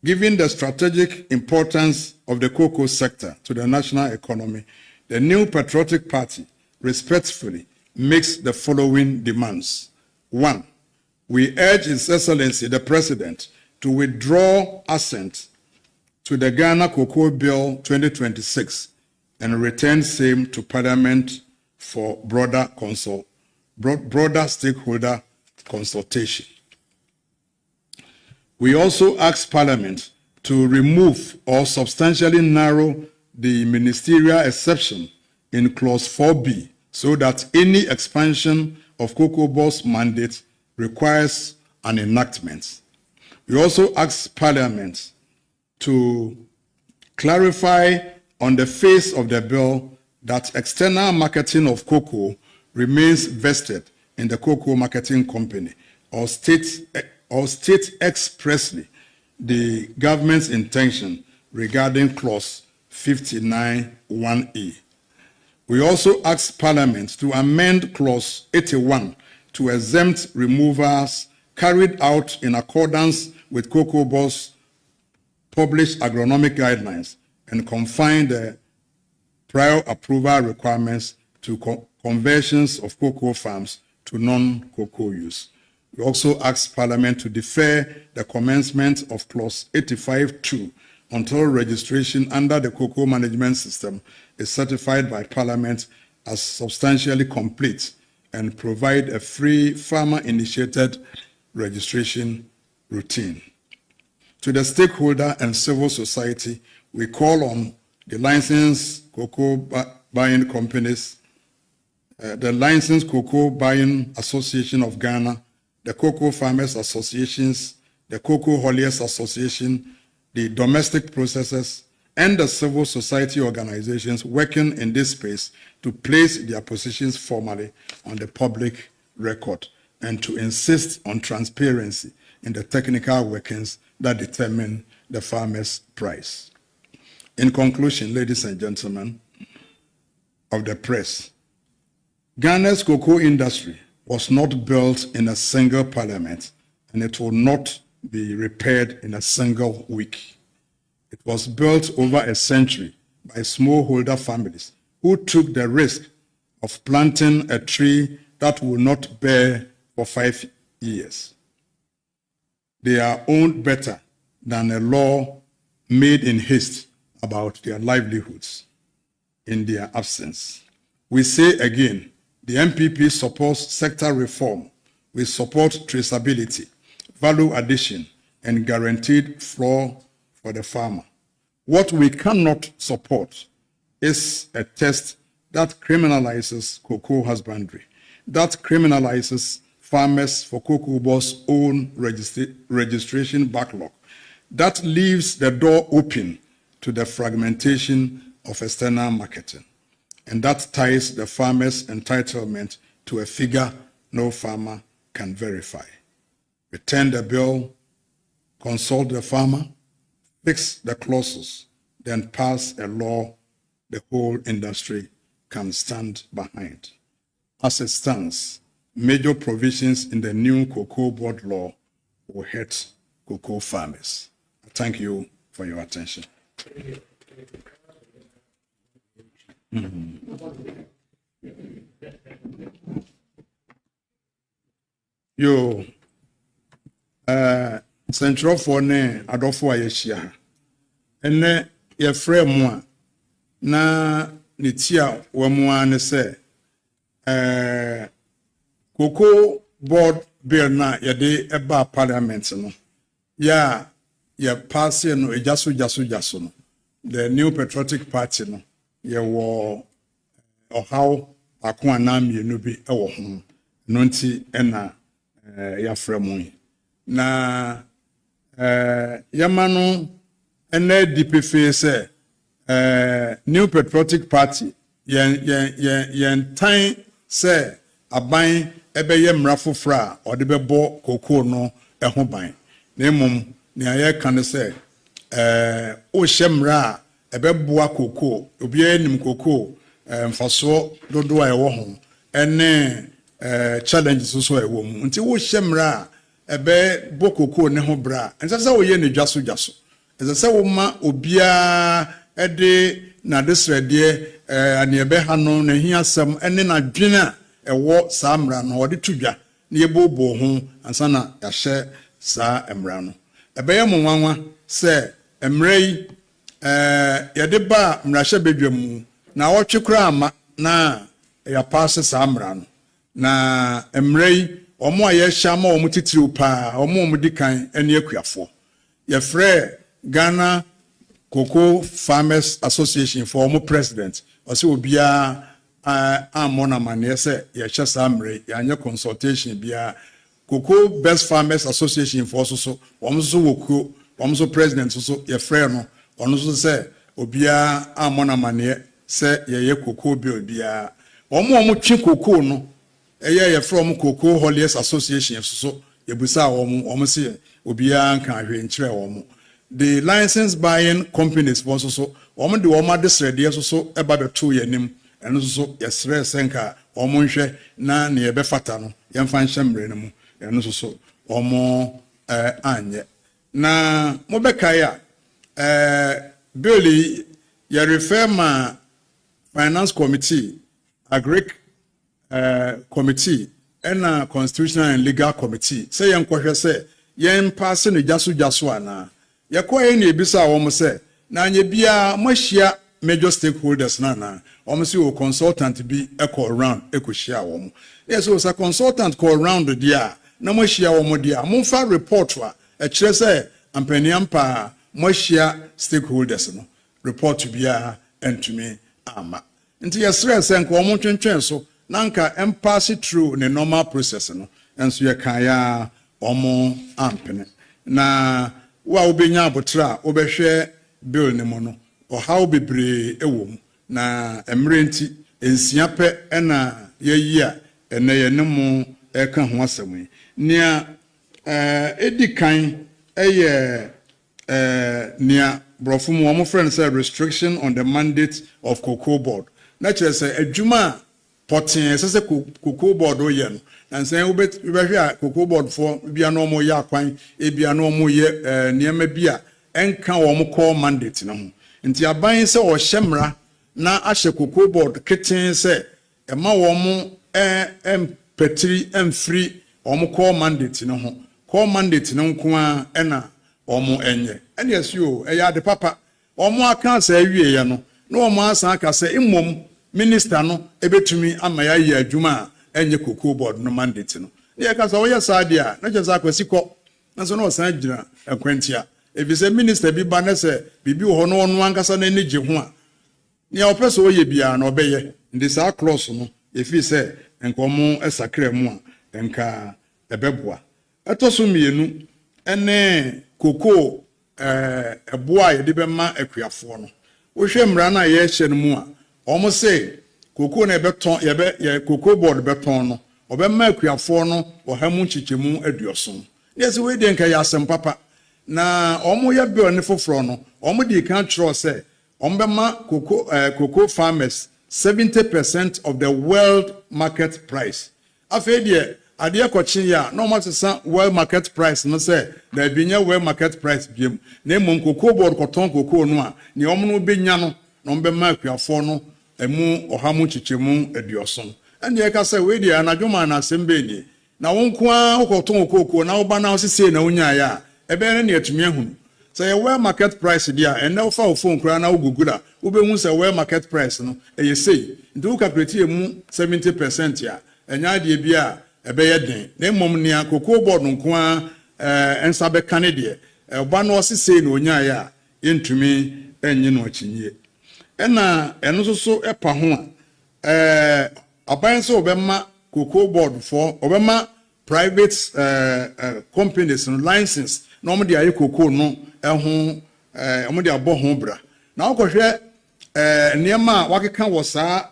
given the strategic importance of the cocoa sector to the national economy, the new Patriotic Party respectfully makes the following demands. One, we urge His Excellency the President to withdraw assent to the Ghana Cocoa Bill 2026 and return same to Parliament for broader stakeholder consultation. We also ask Parliament to remove or substantially narrow the ministerial exception in Clause 4B so that any expansion of Cocoa Board's mandate requires an enactment. We also ask Parliament to clarify on the face of the bill that external marketing of cocoa remains vested in the cocoa marketing company or state expressly the government's intention regarding clause 59(1)(e). We also ask Parliament to amend clause 81 to exempt removals carried out in accordance with Cocoa Board's published agronomic guidelines and confine the prior approval requirements to conversions of cocoa farms to non-cocoa use. We also ask Parliament to defer the commencement of clause 85(2) until registration under the cocoa management system is certified by Parliament as substantially complete and provide a free farmer-initiated registration routine. To the stakeholder and civil society, we call on the licensed cocoa buying companies, the Licensed Cocoa Buying Association of Ghana, the Cocoa Farmers Associations, the Cocoa Hauliers Association, the domestic processors, and the civil society organizations working in this space to place their positions formally on the public record and to insist on transparency in the technical workings that determine the farmer's price. In conclusion, ladies and gentlemen of the press, Ghana's cocoa industry was not built in a single parliament, and it will not be repaired in a single week. It was built over a century by smallholder families who took the risk of planting a tree that will not bear for 5 years. They are owned better than a law made in haste about their livelihoods in their absence. We say again, the NPP supports sector reform. We support traceability, value addition, and guaranteed floor for the farmer. What we cannot support is a test that criminalizes cocoa husbandry, that criminalizes farmers for Cocoa Board's own registration backlog, that leaves the door open to the fragmentation of external marketing, and that ties the farmer's entitlement to a figure no farmer can verify. Return the bill, consult the farmer, fix the clauses, then pass a law the whole industry can stand behind. As it stands, major provisions in the new Cocoa Board law will hurt cocoa farmers. Thank you for your attention. Yo, Central for ne adofo ayeshia. Ene ye frame mo na ne tia wa mu an se Cocoa Board bill na yede eba parliament no. Ya pass no ejaso no. The New Patriotic Party no ye wo how akwa na mienu bi e wo ho no nti na ya frame na yamano NDP say New Patriotic Party yen time say aban ebeye mrafofra o de bebo cocoa no ho ban na emom ne aye kan say o hyemra ebeboa cocoa obi anim cocoa mfaso dodo a ewo ho ene challenges so ewo mu nti wo hyemra ebe bo cocoa ne ho bra ensa se wo ye ne dwaso ensa se wo ma obia ede na desrede ane ebe ha no na hiasem ene na dwena ewo samra no ode tudwa ne yebobo ho ansa na ya hye sa emra no ebe ye mo nwanwa se emrei yede ba mrahye bedwam na wotwekura ama na ya pass samra no na emrei omo aye hyama omo titiriw pa omo dikan ene akuafo ye frɛ Ghana Cocoa Farmers Association for omo president ose obia amona mane se ye hye samre ya anya consultation bia Cocoa Best Farmers Association for so omo so wokuo omo so president so ye frɛ no ono so se obia amona mane se ye cocoa bill bia omo twi cocoa no ɛyɛ from Cocoa Holiers Association so yebusa wɔn se obiara nka ahwe nkyerɛ wɔn the license buying companies wɔn so wɔn de wɔn adesrɛdeɛ so ɛba bɛto yɛn nim ɛno so yɛsrɛ sɛnka wɔn nhwɛ na ne yɛbɛfata no yɛmfa nhyɛ mmerɛ no mu ɛno so wɔn anyɛ na mobɛkae a bill yɛ refer ma finance committee Agric committee and constitutional and legal committee say yɛn kɔhwɛ sɛ yɛn pass no jaso ana yɛkɔ yɛn ne ebisa wɔn sɛ na anya bia moahyia major stakeholders na wɔn sɛ o consultant bi ɛkɔ around ɛkɔhyia wɔn yes so consultant kɔ around dia na moahyia wɔn dia momfa report a ɛkyerɛ sɛ ampaniam pa moahyia stakeholders no report bia ɛntumi ama nti yɛsrɛ sɛ nka wɔn twentwɛn so nanka pass it through the normal process no enso ye kaya omo ampene na wa obenya abotra obehwe bill ne mo no o how bebre ewom na emrenti ensia pe na yeyi a ene ye ne mo eka ho asem nia edikan eye nia brofo mo mo friend say restriction on the mandate of Cocoa Board na kire say adwuma Potting says a Cocoa Board or yen, and saying, Cocoa Board for bia no more yakwan, a bia no more near me bia, and can one call mandate no. Into your buying so or shemra, na ashe Cocoa Board, kitten say, a ma woman, petri and free, or call mandate no. Call mandate no kwa ena, or more enye. And yes, you, the papa, or more can't say, no, no more sanka say, mum. Minister no ebetumi amaya ye adwuma enye Cocoa Board no mandate no ye ka so ye sadia na chesa akwasi kɔ na so no san gyina akwantia ebi se minister bi ba na se bibi ho no ono ankasa na ni gye ho a ne opeso oye bia na obeye ndi sa cross no efi se enkomo esakra mu a enka ebeboa etoso mienu ene cocoa eboa ye de bema akuafo no wo hwe mra na ye hye no mu a almost say Cocoa ne beton ye Cocoa Board beton no obema akuafo no ohamu chichemu aduoso yes we dey nka ya asem papa na omo ye bill ne foforo no omo dey kan tro say ombema cocoa farmers 70% of the world market price afei dey ade ekochin ya no mo sesa world market price no say na binya world market price biem na mom Cocoa Board koton cocoa no a ne omo no benya no na ombema akuafo no emu ohamu chichemu aduoso and ye ka say we dey anadwoma na sembe ni na wonkoa ukoton kokoko na oba na osise na unya ya ebe ne etumi ahunu say where market price dia and now for phone kra na ugugura ubehu say where market price no e say nti u calculate emu 70% ya enya de bia ebe ye den na mom ne Cocoa Board nkoa ensa be kanede oba na osise na unya ya entumi enyi no chinye ena eno so epa ho aban so obema Cocoa Board for obema private companies no license na omo de aye cocoa no eho omo de abo ho bra na okohwe niema wakeka wo saa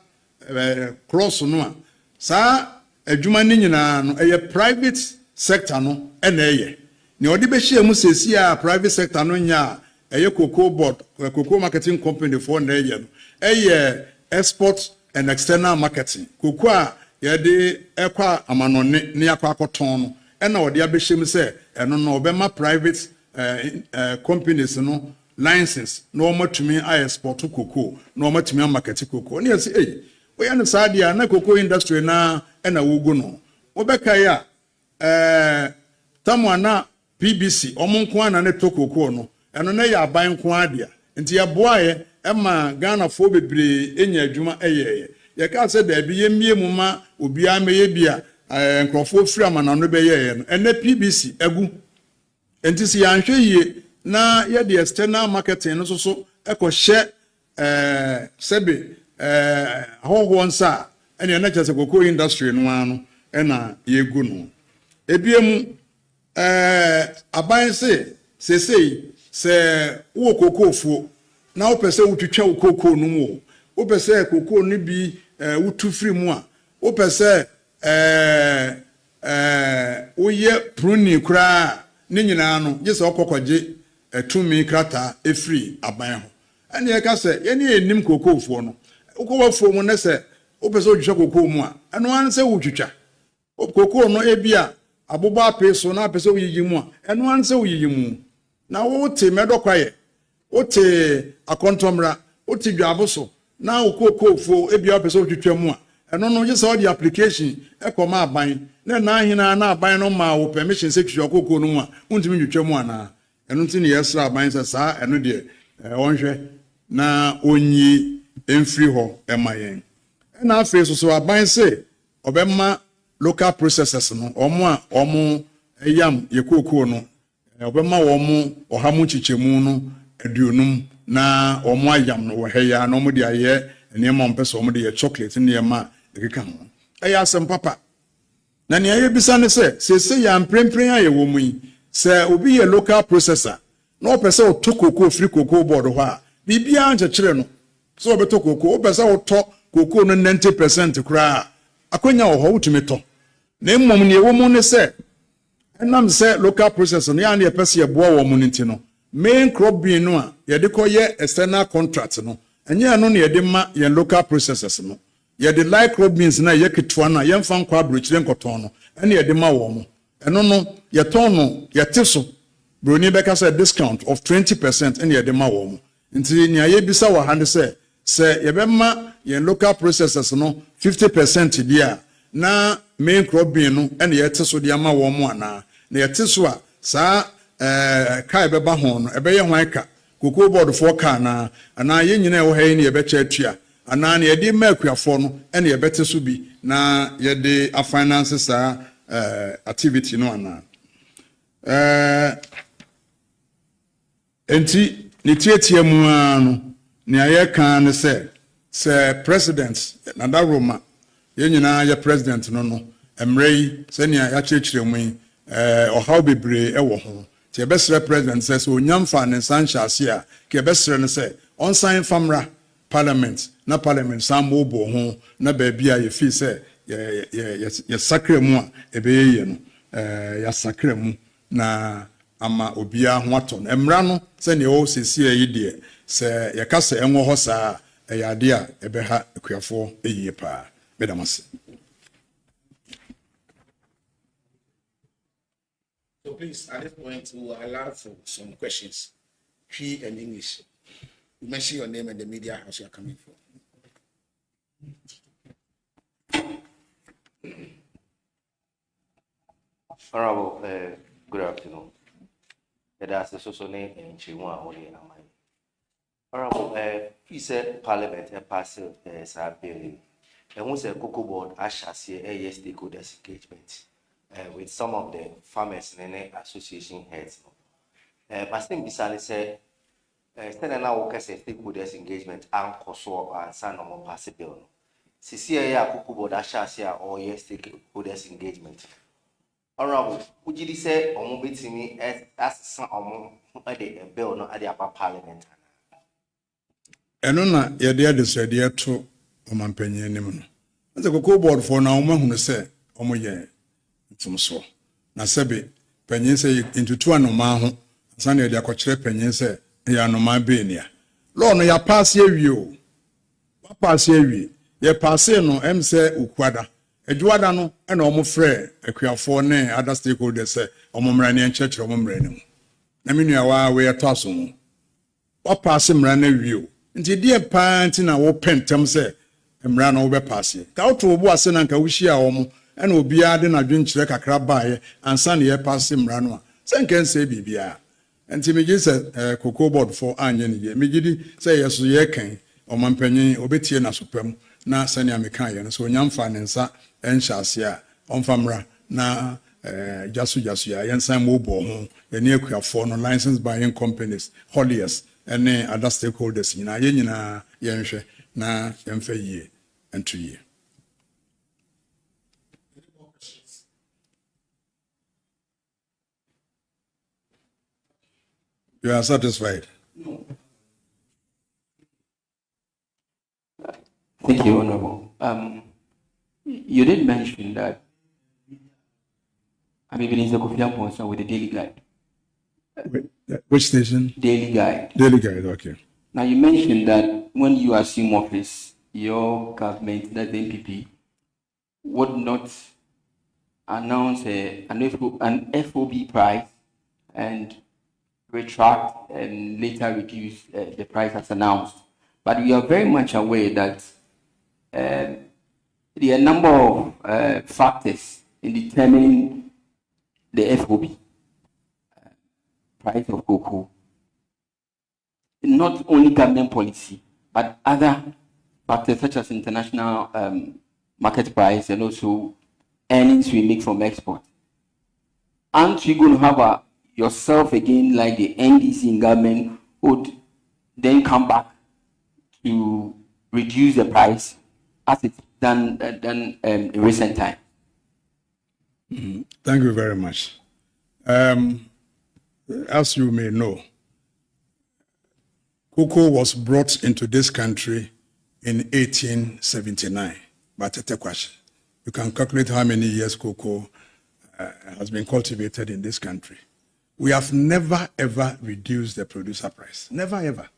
cross no a saa adwuma ni nyina no eye private sector no ena eye ne odi be hye mu sesi a private sector no nya eye Cocoa Board cocoa marketing company for na eye no eye export and external marketing cocoa ye de ekwa amanone ne yakwa akoton no ena odi abehye se eno no obema private companies no license no matumi export cocoa no matumi market cocoa ne say we yan sadia na cocoa industry na ena wogu no obeka ya tamwana PBC omonko na ne to cocoa no eno na ya aban ko adia nti ya boaye ema Ghana fo bebre enya adwuma eyeye ye ka se da bi ye mie mu ma obi ameye bia nkrofo firi amana no be yeye no ene PBC agu enti si ya nhwe yie na ye de external marketing no so ekohye sebe hoho nsa ene na chese cocoa industry no ano ena ye gu no ebiemu aban se wo cocoa fuo na wo pese wutwetwa wo cocoa no mu wo pese cocoa no bi wutu firi mu a wo pese woyɛ pruni koraa ne nyinaa no gye sɛ ɔkɔkɔgye tumi krata efiri aban ho ɛne yɛka sɛ yɛne yɛnim kokofoɔ no wokɔwafuo mu ne sɛ wopɛ sɛ wotwitwa kokoo mu a ɛno ara sɛ wotwitwa kokoo no ebi a abobɔ apɛ so na apɛ sɛ woyiyi mu a ɛno ara sɛ woyiyi mu na wote mɛdɔkwayɛ wote akɔntɔmmra wote dwabo so na wokokofo ebi a wopɛ sɛ wotwitwa mu a ɛno no gye sɛ wode application ɛkɔma aban na hina na aban no ma wo permission sɛ twitwa kokoo no mu a wontumi twitwa mu anaa ɛno nti ne yɛsra aban sɛ saa ɛno deɛ ɔnhwɛ na onyi emfiri hɔ ɛma yɛn ɛna afei so aban sɛ ɔbɛma local processes no ɔmo ɛyam yɛkookoo no ɔbɛma wɔn ɔhamu kyikyɛmu no aduonum na ɔmo ayam no wɔ ha ya na ɔmo de ayɛ nneɛma ɔmpɛ sɛ ɔmo de yɛ chocolate nneɛma ɛkeka ho ɛyɛ asɛm papa na nea yɛbisa ne sɛ sese yɛ mprempren a yɛwɔ mu yi sɛ obi yɛ local processor na ɔpɛ sɛ ɔtɔ kokoo firi kokoo board hɔ a biribiara nkyɛkyerɛ no sɛ ɔbɛtɔ kokoo ɔpɛ sɛ ɔtɔ kokoo no 90% koraa akonya wɔ hɔ wotumi tɔ na mmom ne ɛwɔ mu ne sɛ ɛnam sɛ local processor no yɛa ne yɛpɛ sɛ yɛboa wɔ mu no nti no main crop bean no a yɛde kɔyɛ external contract no ɛnyɛ ɛno ne yɛde ma yɛn local processors no yɛde light crop beans na yɛ ketewa no a yɛmfa nkɔ aburokyire nkɔtɔn no ɛne yɛde ma wɔ mo ɛno no yɛtɔn no yɛte so broni bɛka sɛ discount of 20% ɛne yɛde ma wɔ mo nti nea yɛbisa wɔ ha ne sɛ yɛbɛma yɛn local processors no 50% bi a na main crop bean no ɛne yɛte so de ama wɔ mo anaa na yɛte so a saa kai bɛba ho no ɛbɛyɛ hwan ka kokoo board for ka na ana yɛn nyina ɛwɔ ha yi ne yɛbɛkyɛ atua ana ne yɛde ma akuafoɔ no ɛne yɛbɛte so bi na yɛde a finance saa activity no ana enti ne tietia mu no ne ayɛka ne sɛ president Nana Roma yɛn nyinaa yɛ president no mmerɛ yi sɛnea yɛakyerɛkyerɛ mu yi ɔhaw bebree ɛwɔ ho ti yɛbɛsrɛ president sɛ onyamfa ne nsa nhyɛ ase a ka yɛbɛsrɛ no sɛ ɔnsan famra parliament na parliament san mɔbɔ ho na baabi a yɛfii sɛ yɛsakra mu a ɛbɛyɛ yɛ no yɛasakra mu na ama obiara ho atɔ no mmara no sɛnea ɛwɔ sɛsie yi deɛ sɛ yɛka sɛ ɛnwɔ hɔ saa ɛyɛ ade a ɛbɛha akuafoɔ ɛyie paa bɛdam ase. So please, at this point, we will allow for some questions. Twi and English. You mention your name and the media house you are coming from. Honorable, good afternoon. That's the social name in Chihuahua. Honorable, he said Parliament passed a bill. And once a cocoa board, I shall see a stakeholders engagement. With some of the farmers and association heads. But still, Bisani said, instead now work as a stakeholders engagement and COSO and some normal possible. CCA Kuku Board Ashasia or yes stakeholders engagement. Honorable, would you say or move to me as some a bill not at the upper parliament? And on your dear dear to Oman Penny Nimun. As a cocoa board for now, who say, Omoye. So na sebe penyin se into two anoma ho sane de akɔkyerɛ penyin se ya anoma benia law no ya pass awie o wa pass awie ye pass no em se ukwada adwuada no na ɔmo frɛ akuafoɔ ne other stakeholders se ɔmo mmra ne nkyerɛkyerɛ ɔmo mmra ne mu na menua wa we to aso ho wa pass mmra na awie o nti die paa nti na wo pentem se mmra no wo be pass ka wo to obu ase na nka wo hia ɔmo and will be adding a drink check a crab by and Sunday a pass him ranwa. Sen can say Bibia. And Timmy said, cocoa board for Anyan ye. Migidi say yes, ye can, or Mampenny, Obetiana Supreme, na Sanya Mekayan, so young financer, and Shasia, on Famra, na Jasuya, and Sam Wobo, the near for no licensed buying companies, holiers, and other stakeholders in a yenina, yenshe, na yemfe ye, and 2 years. You are satisfied? No. Thank you, Honorable. you did mention that I mean, it's a confident sponsor with the Daily Guide. Which station? Daily Guide. Daily Guide, okay. Now, you mentioned that when you assume office, your government, that's the NPP, would not announce an FOB price and retract and later reduce the price as announced. But we are very much aware that there are a number of factors in determining the FOB price of cocoa. Not only government policy, but other factors such as international market price and also earnings we make from export. Aren't you going to have yourself again, like the NDC in government, would then come back to reduce the price as it's done in recent time? Thank you very much. As you may know, cocoa was brought into this country in 1879 by Tete Kwashi. You can calculate how many years cocoa has been cultivated in this country. We have never ever reduced the producer price. Never ever.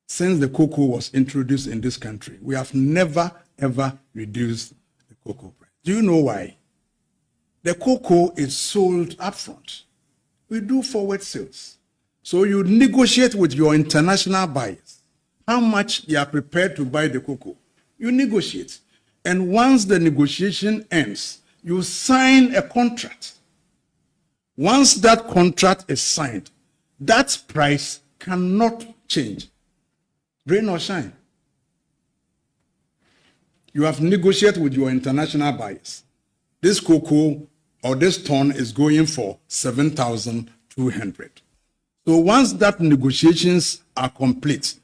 Since the cocoa was introduced in this country, we have never ever reduced the cocoa price. Do you know why? The cocoa is sold upfront. We do forward sales. So you negotiate with your international buyers how much they are prepared to buy the cocoa. You negotiate. And once the negotiation ends, you sign a contract. Once that contract is signed, that price cannot change. Rain or shine. You have negotiated with your international buyers. This cocoa or this ton is going for 7,200. So once that negotiations are complete,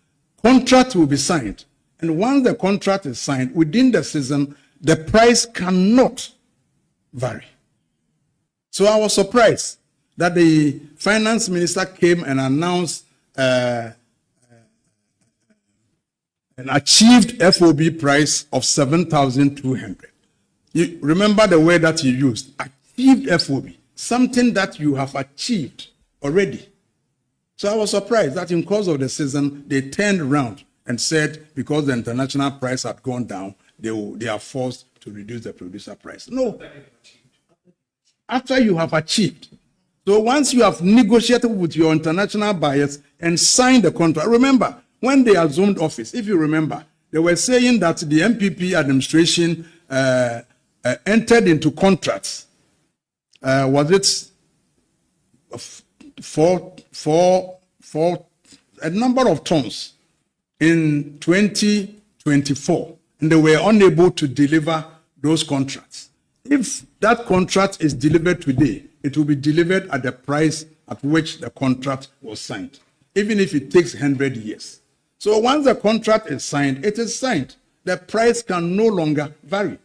contract will be signed. And once the contract is signed, within the season, the price cannot vary. So I was surprised that the finance minister came and announced an achieved FOB price of 7,200. You remember the word that he used, achieved FOB, something that you have achieved already. So I was surprised that in course of the season, they turned around and said, because the international price had gone down, they are forced to reduce the producer price. No. After you have achieved. So once you have negotiated with your international buyers and signed the contract, remember, when they assumed office, if you remember, they were saying that the NPP administration entered into contracts. Was it for a number of tons in 2024, and they were unable to deliver those contracts. If that contract is delivered today, it will be delivered at the price at which the contract was signed, even if it takes 100 years. So once the contract is signed, it is signed. The price can no longer vary.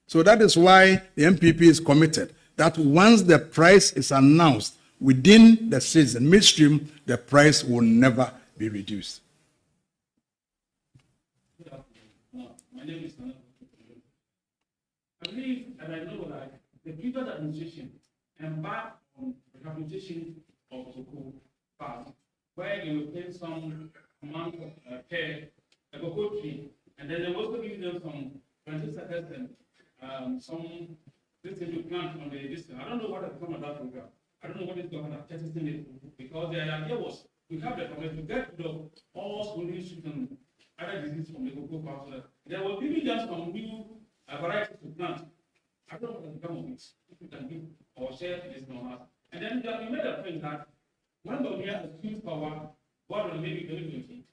So that is why the NPP is committed that once the price is announced within the season, midstream, the price will never be reduced. My name is I believe and I know that the previous administration embarked on rehabilitation of cocoa farms, where they will pay some amount of per cocoa tree, and then they will also give them some planting suckers and some this thing to plant on the distance. I don't know what has come of that program. I don't know what is going to testing it, because the idea was to have the comment to get rid of all schooling issues and other diseases from the cocoa farms. There will be just some new varieties to plant. I don't know what has become of it. If you can give or share this on us. And then we made a point that when the year assumes power, what will maybe 2020?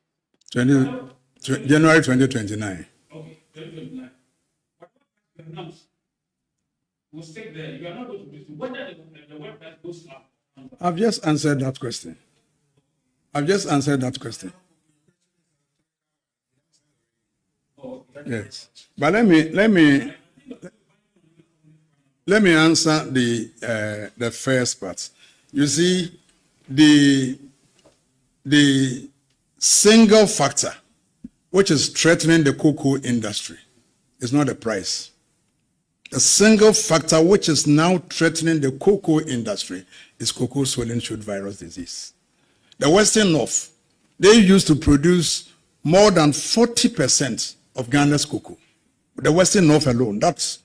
January 2029. Okay, 2029. But what you announced will stay there. You are not going to do whether the website goes up. I've just answered that question. Yes, but let me answer the first part. You see, the single factor which is threatening the cocoa industry is not the price. The single factor which is now threatening the cocoa industry is cocoa swollen shoot virus disease. The Western North, they used to produce more than 40% of Ghana's cocoa. The Western North alone, that's,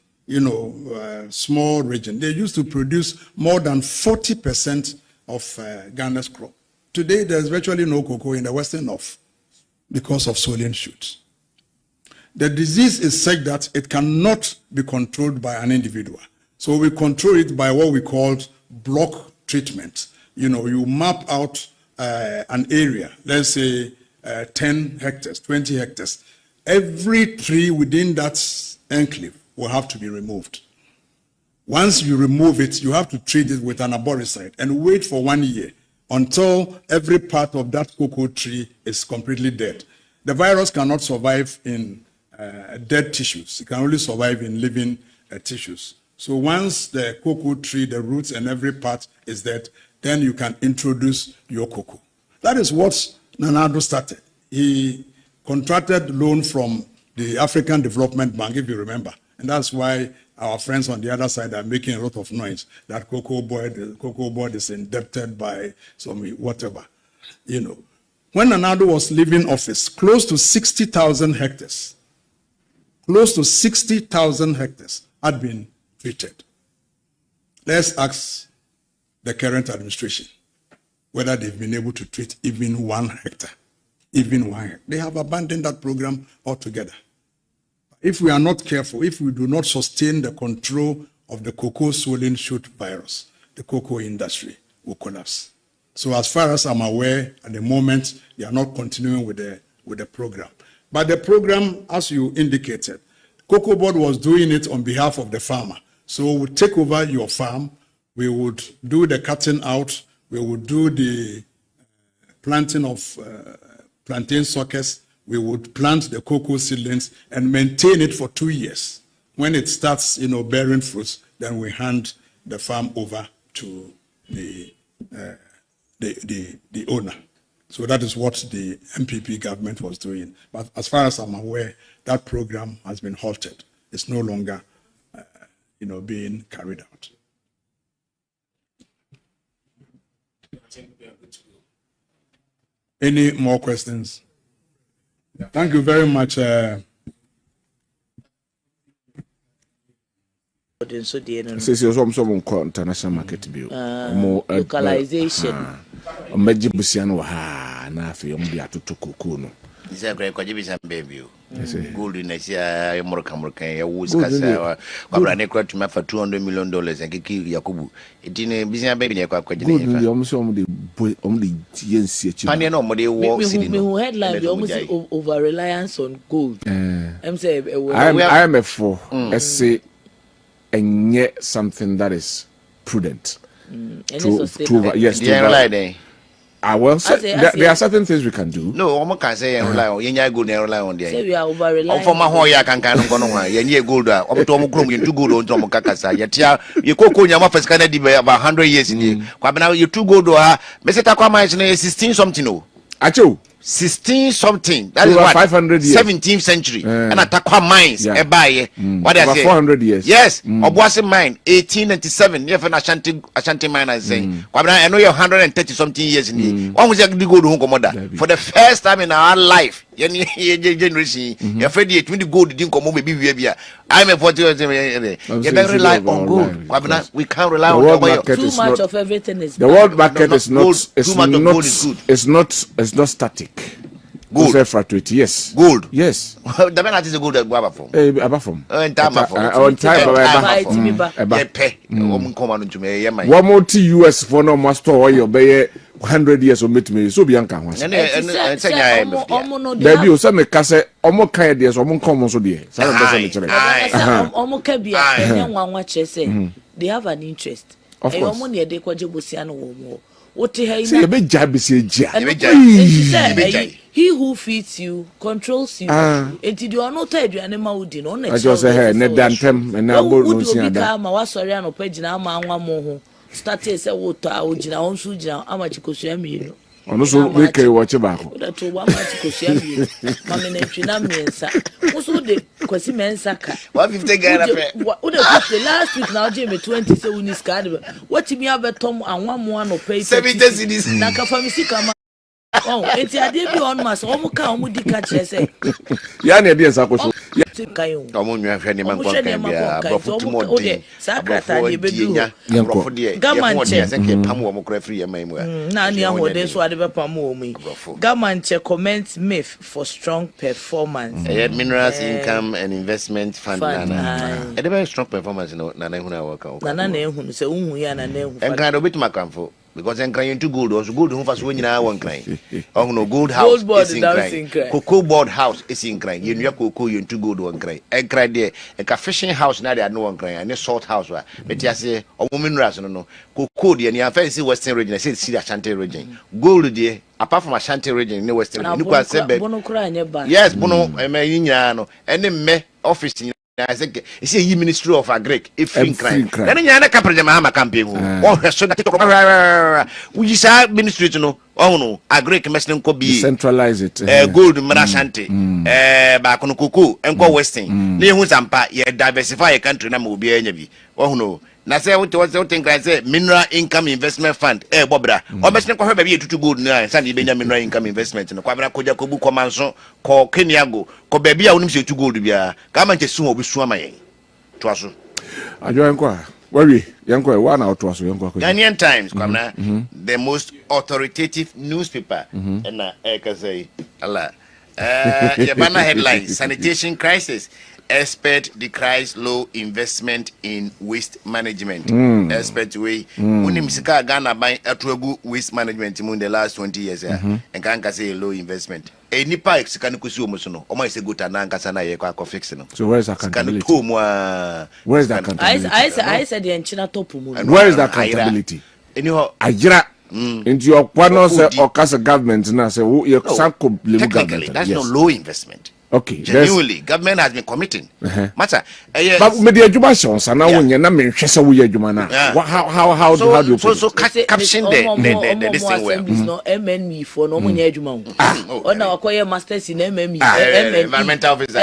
small region. They used to produce more than 40% of Ghana's crop. Today, there's virtually no cocoa in the Western North because of swollen shoots. The disease is such that it cannot be controlled by an individual. So we control it by what we call block treatment. You map out an area, let's say 10 hectares, 20 hectares. Every tree within that enclave will have to be removed. Once you remove it, you have to treat it with an arboricide and wait for 1 year until every part of that cocoa tree is completely dead. The virus cannot survive in dead tissues. It can only survive in living tissues. So once the cocoa tree, the roots and every part is dead, then you can introduce your cocoa. That is what Nana Addo started. He contracted loan from the African Development Bank, if you remember. And that's why our friends on the other side are making a lot of noise that cocoa board is indebted by some whatever. When Nana Addo was leaving office, close to 60,000 hectares had been treated. Let's ask the current administration whether they've been able to treat even 1 hectare. Even 1 hectare. They have abandoned that program altogether. If we are not careful, if we do not sustain the control of the cocoa swollen shoot virus, the cocoa industry will collapse. So as far as I'm aware, at the moment, they are not continuing with the program. But the program, as you indicated, Cocoa Board was doing it on behalf of the farmer. So we would take over your farm, we would do the cutting out, we would do the planting of plantain suckers, we would plant the cocoa seedlings and maintain it for 2 years. When it starts, bearing fruits, then we hand the farm over to the owner. So that is what the NPP government was doing. But as far as I'm aware, that program has been halted. It's no longer, being carried out. Any more questions? Thank you very much. International market bill. Localization. This is a great question, baby. Gold in Asia, Moroccan, ya wuz kasa kwa brane kwa tuma for $200 million and kiki Yakubu. Itine business baby ya kwa jini. Gold almost only yensi. Pani no mode walk sitting. Me headline almost over reliance on gold. I'm saying I am a for say and yet something that is prudent. Yes, well, there are certain things we can do. No, I'm can say rely on yenya gold and rely on there. Say we are over relying. For my whole ya can no one. Yenya gold. I'm to mo krum you 2 gold on to kakasa. Yatia you cocoa nyama first can be about 100 years in the. Kwa now you 2 gold ha. Me say ta kwa ma 16 something no. Acho 16 something. That is what 500 years. 17th century. And atakwa mines e buy. What I say? 400 years. Yes. Obuasi mine 1897. Near for Ashanti mine I say. I know you're 130 something years in the. One was the gold home commander. For the first time in our life. Generation. You're afraid you the gold didn't come over baby. I'm a 40 years. You don't rely on gold. We can't rely on gold. Too much of everything is. The world market is not. It's not static. Gold. Yes. Gold. Yes. The man is a good above from. Above from. On time. One more US for no master or your bay 100 years or meet me. So Bianca was. There be some cassette, almost kind years or more common so dear. They have an interest. Of course. He who feeds you controls you. And you are not tired, you are not doing. I just say, net than them, and now go to see started say water, Ojina, on Suja, Amachikosami. ono so we kai watch back da to wa ma ti ko sia mi ma me na twina miensa wo so de kwasi mensa ka 150 Ghana pe wo de the last week now je me 20 say unis card what me abetom anwa mo ano pay 70 cedis na ka famisi kama oh enti ade bi on mas o mo ka o mo di ka kire say ya na ede nsa ko so omo nwa hwe ne man kwa kan bia brofo tumo de sakrata de bedu brofo de gamanche se ke pam wo mo kra free yamai mu na ni ahode so ade be pam wo mu gamanche comment myth for strong performance minerals income and investment fund na ede be strong performance no na na ehuna waka na ehunu se unhu ya na ehunu enka do bitu makamfo because enkran into gold also gold hu fa so nyina won kran no gold house is in kran cocoa board house is in kran yenua cocoa yentu gold won kran enkran de enka fishing house na de no won kran and salt house wa betiase omo minerals no cocoa de ni afa si western region say si Ashanti region gold de apart from Ashanti region in western region ni kwa sebe yes bono me nyina no ene me office I think it's a Ministry of Agric if in crime. Then you are a capital Mahama campaign. Oh, so that we say ministry to know. Oh no, Agric must not be centralize it. Gold Marashanti, Bakono Kuku, and go Western. Near Wuzampa, ye diversify a country number will be any. Oh no. Na say what was the thing I say mineral income investment fund bobra o be sen ko hwe ba bi etutu gold na san be mineral income investment no kwabra koja ko bu komanso ko Keniago ko ba bi a wonim se etutu gold bia ka man che sun obi sun amayen to aso ajo enko wawi yenko wa na to aso yenko Ghanaian Times kwamna the most authoritative newspaper na ka say Allah yabana headline sanitation crisis. Expert decries low investment in waste management. Expert way. Unim sika Ghana by atuagu waste management in the last 20 years. And can say low investment. A nipa sika nukusi omusuno. Oma ise guta na nkasa na ye kwa fix no. So where is that accountability? Where is that accountability? I said the enchina topu mu. Where is that accountability? Anyhow, Ajira. Into your partner say or casa government na say you sanko blame government. That's not low investment. Okay, genuinely government has been committing matter but media juma shons na wonye na me hwese wo ye juma na how do you so caption the this thing well no MNE for no monye juma o na akoye masters in MME environmental officer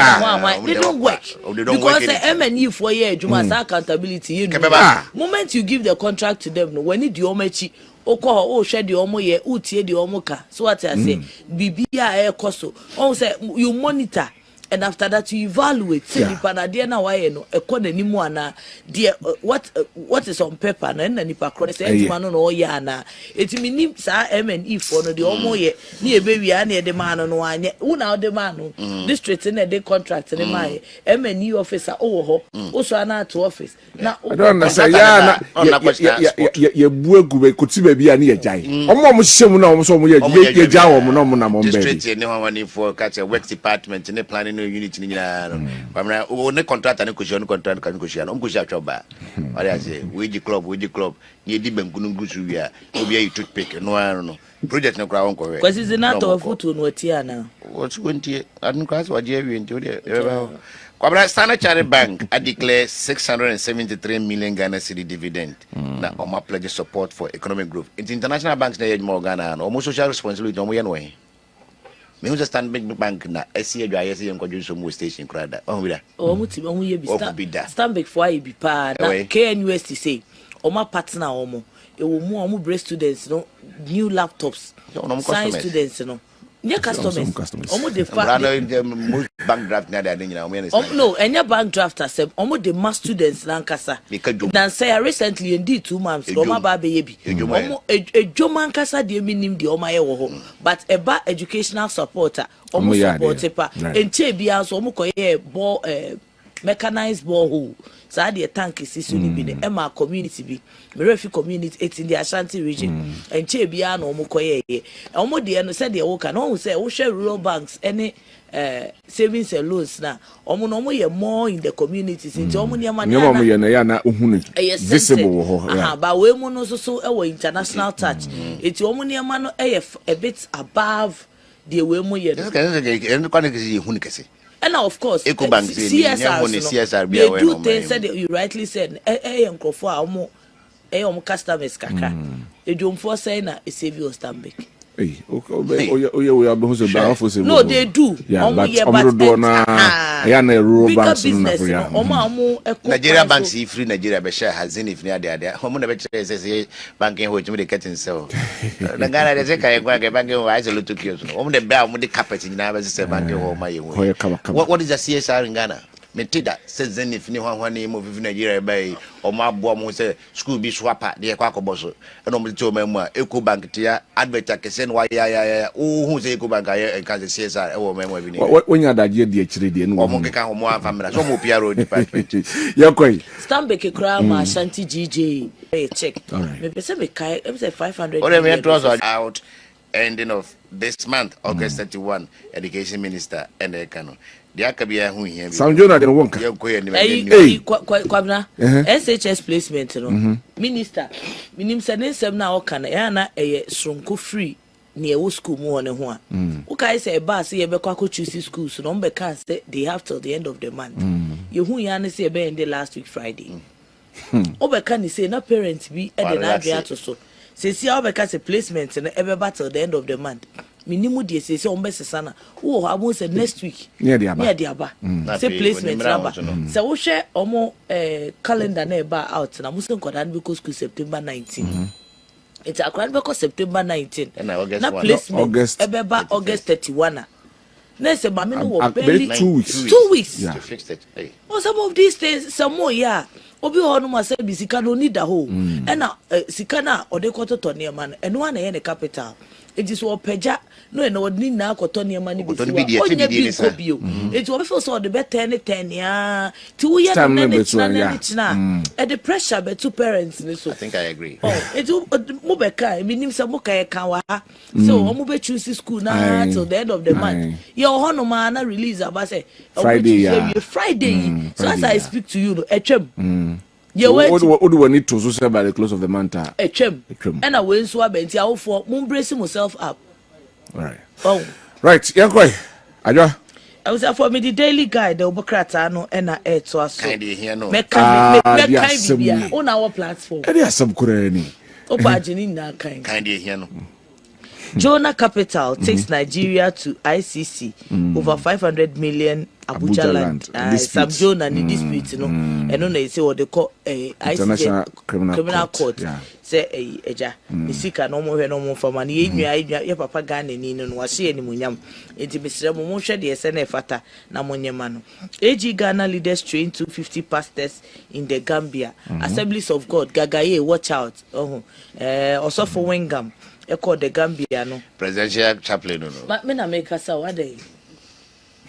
they don't work because the MNE for ye juma sa accountability you moment you give the contract to them no when it omachi o hwe de omo ye utie de omo ka so what I say bibia e koso on say you monitor and after that you evaluate say nipa na de na waye no ekonani mu ana de what is on paper na nipa kro say ejuma no no ye ana etimi nim sa MNE for no de omo ye ni ebewi ana de man no anye una de man no district na de contract ne mai MNE officer o ho o so ana to office na I don't understand ya ye buegu be kutiba bia na ye jai omo mo hyem na omo so mo ye jai omo na omo na mo be district ne ho wani for catch work department ne planning unit ni nyina no bamra o ne contractor ne koshi on contract kan koshi on koshi atwa what I say we the club ni di bankunu ngusu wi a obi ayi toothpick no no project ne kra won ko we kwasi zinato afutu no atia na what wontie anu kwasi waje awie nti o de Kwabra Standard Chartered Bank I declare 673 million Ghana cedi dividend. Na Oma pledge support for economic growth. International banks na more Ghana no almost social responsibility omo ye no we. Me who Standard Bank na esi adwa ye se yen kwadwo so mo station krada. Oh wida. Oh muti omo ye bi Stanbic for I bi pa na KNUST say Oma partner omo e wo mu omo breast students no new laptops. Science students no. Nye customers. Omo de bank draft na de nyina omo no, enya bank draft asem. Omo de mass students na nkasa. Dan say recently indeed 2 months omo ba be ye bi. Omo ejoma nkasa de minim de omo ye wo ho. But eba educational supporter omo support pa. Enche bia so omo koye ball mechanized borehole. So the tank is ni bi ne ema community bi merefi community in the Ashanti region enche bia na omo koye ye omo de no said the wo kan no say wo hwe rural banks any savings and loans na omo no omo ye more in the communities into omo ne ma na omo ye na ya na ohunu visible ho ba we mu no so e wo international touch eti omo ne ma no e a bit above the we mu ye no en kwa ne kesi ehunu kesi. And of course, CSR, they do things that you rightly said. Customers, they don't force saying a save your Stanbic. No, they do. Yeah, but bigger business. Nigeria banks if free Nigeria be share has in if near there. Home never say banking which me getting so. The Ghana they say can go banking wise a little cute. Home the bell with the carpet in never say banking home my way. What is the CSR in Ghana? Metida says then if no one name of Nigeria by or my bomb say school be swapper the Quacoboso and on the two memoir Eco Bank tia advert send why who's Eco Bank and can CSR or memoir when you're that year the HDD and one can more family so more PRO department. You're quite Stambeke Krama Shanti GJ check. All right. Maybe say 500 out ending of this month, August 31, Education Minister and the Canon. The Akabia who here. Some Jonah didn't want SHS placement, Minister, Minim Sanin Semna Okana, Yana a Sronko free near school more than one. Okay, say a bus here, Bekako choose school, so don't can say they have till the end of the month. You who yana say a in the last week Friday. Obekan say no parents be at the Naviato so. Say see how Becas a placement and ever battle the end of the month. Minimum dear says on best sana. Oh, I won't say next week. Near the Abba. Say placement number. So we share or more calendar nearby out and I mustn't go down because September 19. It's a grand because September 19. And August August 31. Next about me no barely 2 weeks. 2 weeks. Yeah. Fixed it. Oh, some of these things some more yeah. Obi hono ma say bi sika no need the whole. And na sika na ode koto to ne man. And one na capital. It is what peja no and what need na koto ne man bi siwa. Onye bi ko bio. It will feel so the better 10 ya. 2 years na na. And the pressure be two parents ni so. I think I agree. Oh, it mo be kai mi nim say mo kai kan wa. So mo be choose school na till the end of the month. Your hono ma na release about say Friday. So as I speak to you, etwem. What do we need to say by the close of the month? Etwem. And I will so abenti a for mo brace myself up. All right. Oh. Right, yankoi. Ajo. I was for me the daily guide the Obokrata no and na air to us. Kindly here no. Make kind on our platform. There are some kureni. Obajini na kind. Kindly here no. Jonah Capital takes Nigeria to ICC over 500 million Abuja land. Some Jonah in dispute, you know. And then they say what they call International Criminal Court. Say eja. Misika no more for money. You papa Ghana ni no wasi any munyam. Enti Mr. Momo share the SNF fata na monyamano. AG Ghana leaders train 250 pastors in the Gambia. Assemblies of God. Gagaye, watch out. Also for Wengam. Called the Gambia no presidential chaplain no. But me na make us what day.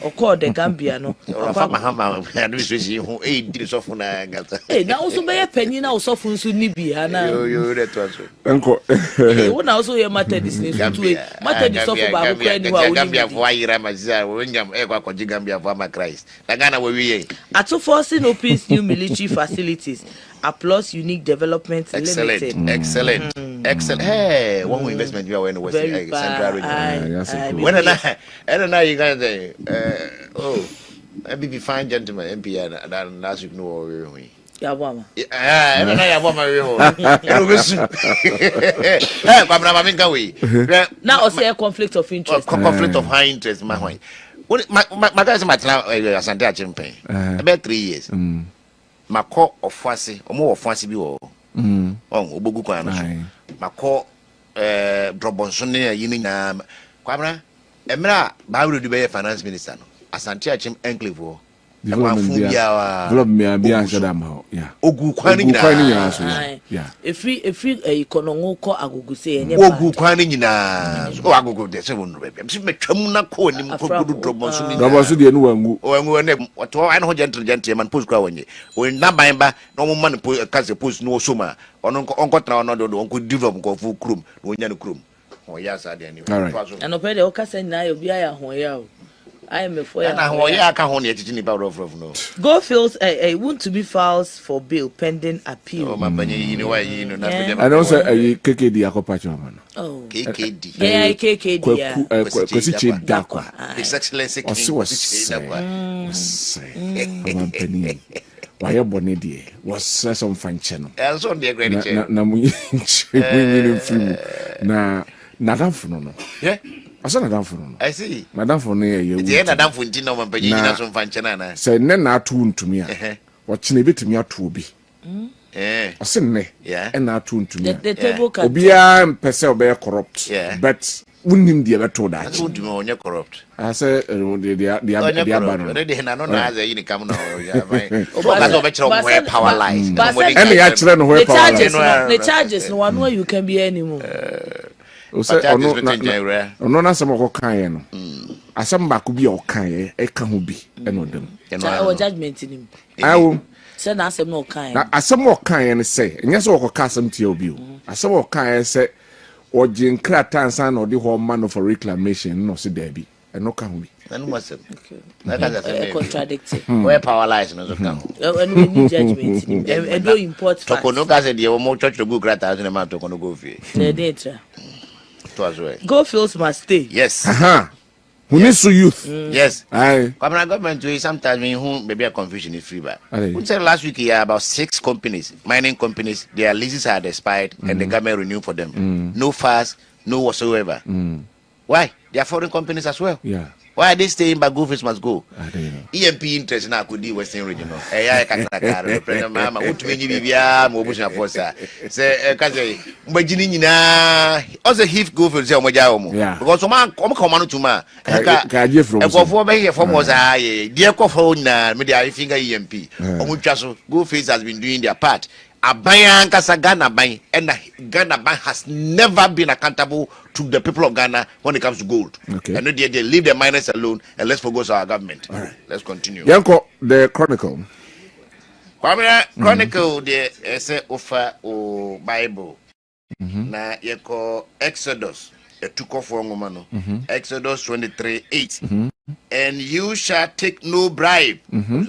O call the Gambia no. Mahama administration who did so for na gata. Eh na also be penny na also fun so ni bi ana. You that was. Enko. Eh won na also your matter this ni so to matter this so for ba ko any wa Gambia for ayira mazia we nyam e kwa koji Gambia for ma Christ. Na Ghana we wi. At forcing opens new military facilities. Applause unique development limited. Excellent. Hey, one investment you are in West Central region. When and you guys say, NPP fine gentleman, MP, and last week no we. Yeah, mama. And I have one my now also a conflict of interest. Conflict of high interest, my way. My guys, my Asante Chimpe. About 3 years. Mako ofwase omo ofwase bi wo obogu kwan no mako drobonso ne yini nya kwabra emra baawro di be finance minister no Asante Achim enclave wo development bia shadam ho yeah ogu kwan nyina so yeah efri ikonogo ko agogo se enye ogu kwan nyina o agogo de se wonu be metwam na ko nim ko gudu drobonso ni drobonso de nu wangu ne to an ho gentle man post kwa wonye o na ban ba no mo man kase post no so ma ono onkotra ono do onko develop ko fu krum no nya no krum o ya sa de ani and opede o kase na yo bia ya ho ya o I am a foyer. And I can't hear you about no. Go fields want to be files for bail pending appeal. Oh, my you know why you know nothing. And also a KKD Akopacho man. Oh, KKD. Yeah, KKD. His Excellency. Why a bonnet was some fine channel. And so, dear great. Na Nadamfo no. Yeah. Asa nadamfo no. I see. Nadamfo no ye. It's nadamfo nti na mpa nyina so mfa nkyena na. Say ne na atu ntumi a. Wo kine betumi atu obi. Ose ne. Yeah. Na atu ntumi. The table can. Obia mpese obey corrupt. But wunnim de beto da. Atu ntumi onye corrupt. I say the abano. Already na no na aza yini kam no ya fine. So ka so be kire mo where power lies. And ya kire no where power lies. The charges no one you can be anymore. Ono na some ko kan ye no. Asem ba ko bi o kan ye e ka ho bi e no dem. Our judgment nim. Awo. Say na asem no kan. Na asem o kan ye ne say, enye so ko ka asem tie obi o. Asem o kan ye say o jinkra tansan no de ho man for reclamation no se da bi. E no ka ho bi. Nanu masem. Na ka say contradicting. Where power lies no so kan. And we need judgment nim. E do import facts. Tokono ka say de mo church to go grata so na ma tokono go fie. The data. Go fields must stay. Yes. Who needs to youth? Yes. Aye. Government to sometimes when maybe a confusion is free back. We said last week here about 6 companies, mining companies, their leases had expired and the government renewed for them. No fast, no whatsoever. Why? They are foreign companies as well. Yeah. Why are they staying but go fields must go? I don't know. EMP interest na could do Western regional. I can't represent mama. What to me bibia mo bush na force. Say kaze mbajini nyina also if go fields say omoja omo. Because some come on to ma. Ka je from. E go for be here from us aye. Dear ko for na me dey finger EMP. Omo twa so go fields has been doing their part. Abayan kasa Ghana Bank and Ghana Bank has never been accountable to the people of Ghana when it comes to gold. Okay. And they leave the miners alone and let's focus on our government. All right. Let's continue. Yanko, the Chronicle. Chronicle, the say offer o Bible. Na yeko Exodus. Took off for woman. Exodus 23:8. And you shall take no bribe. And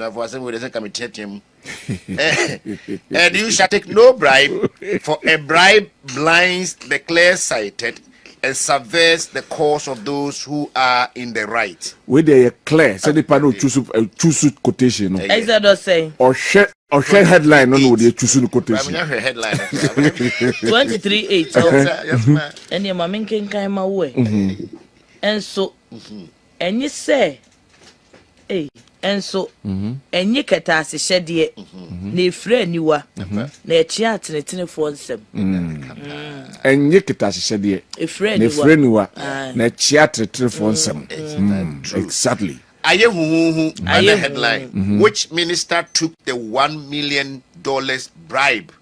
you shall take no bribe, for a bribe blinds the clear-sighted and subverts the cause of those who are in the right. Where they are clear, so they choose quotation. Exodus saying. Or share headline no they choose quotation. Headline 23:8. Yes, ma'am. And your mama can my way. And so, and you say, hey. And so, and you can't ask a shed yet. Ne friend you are. Ne chat and a for them. And you can't ask a shed yet. A friend you are. Ne chat a for them. Exactly. I am headline. Which minister took the $1 million bribe?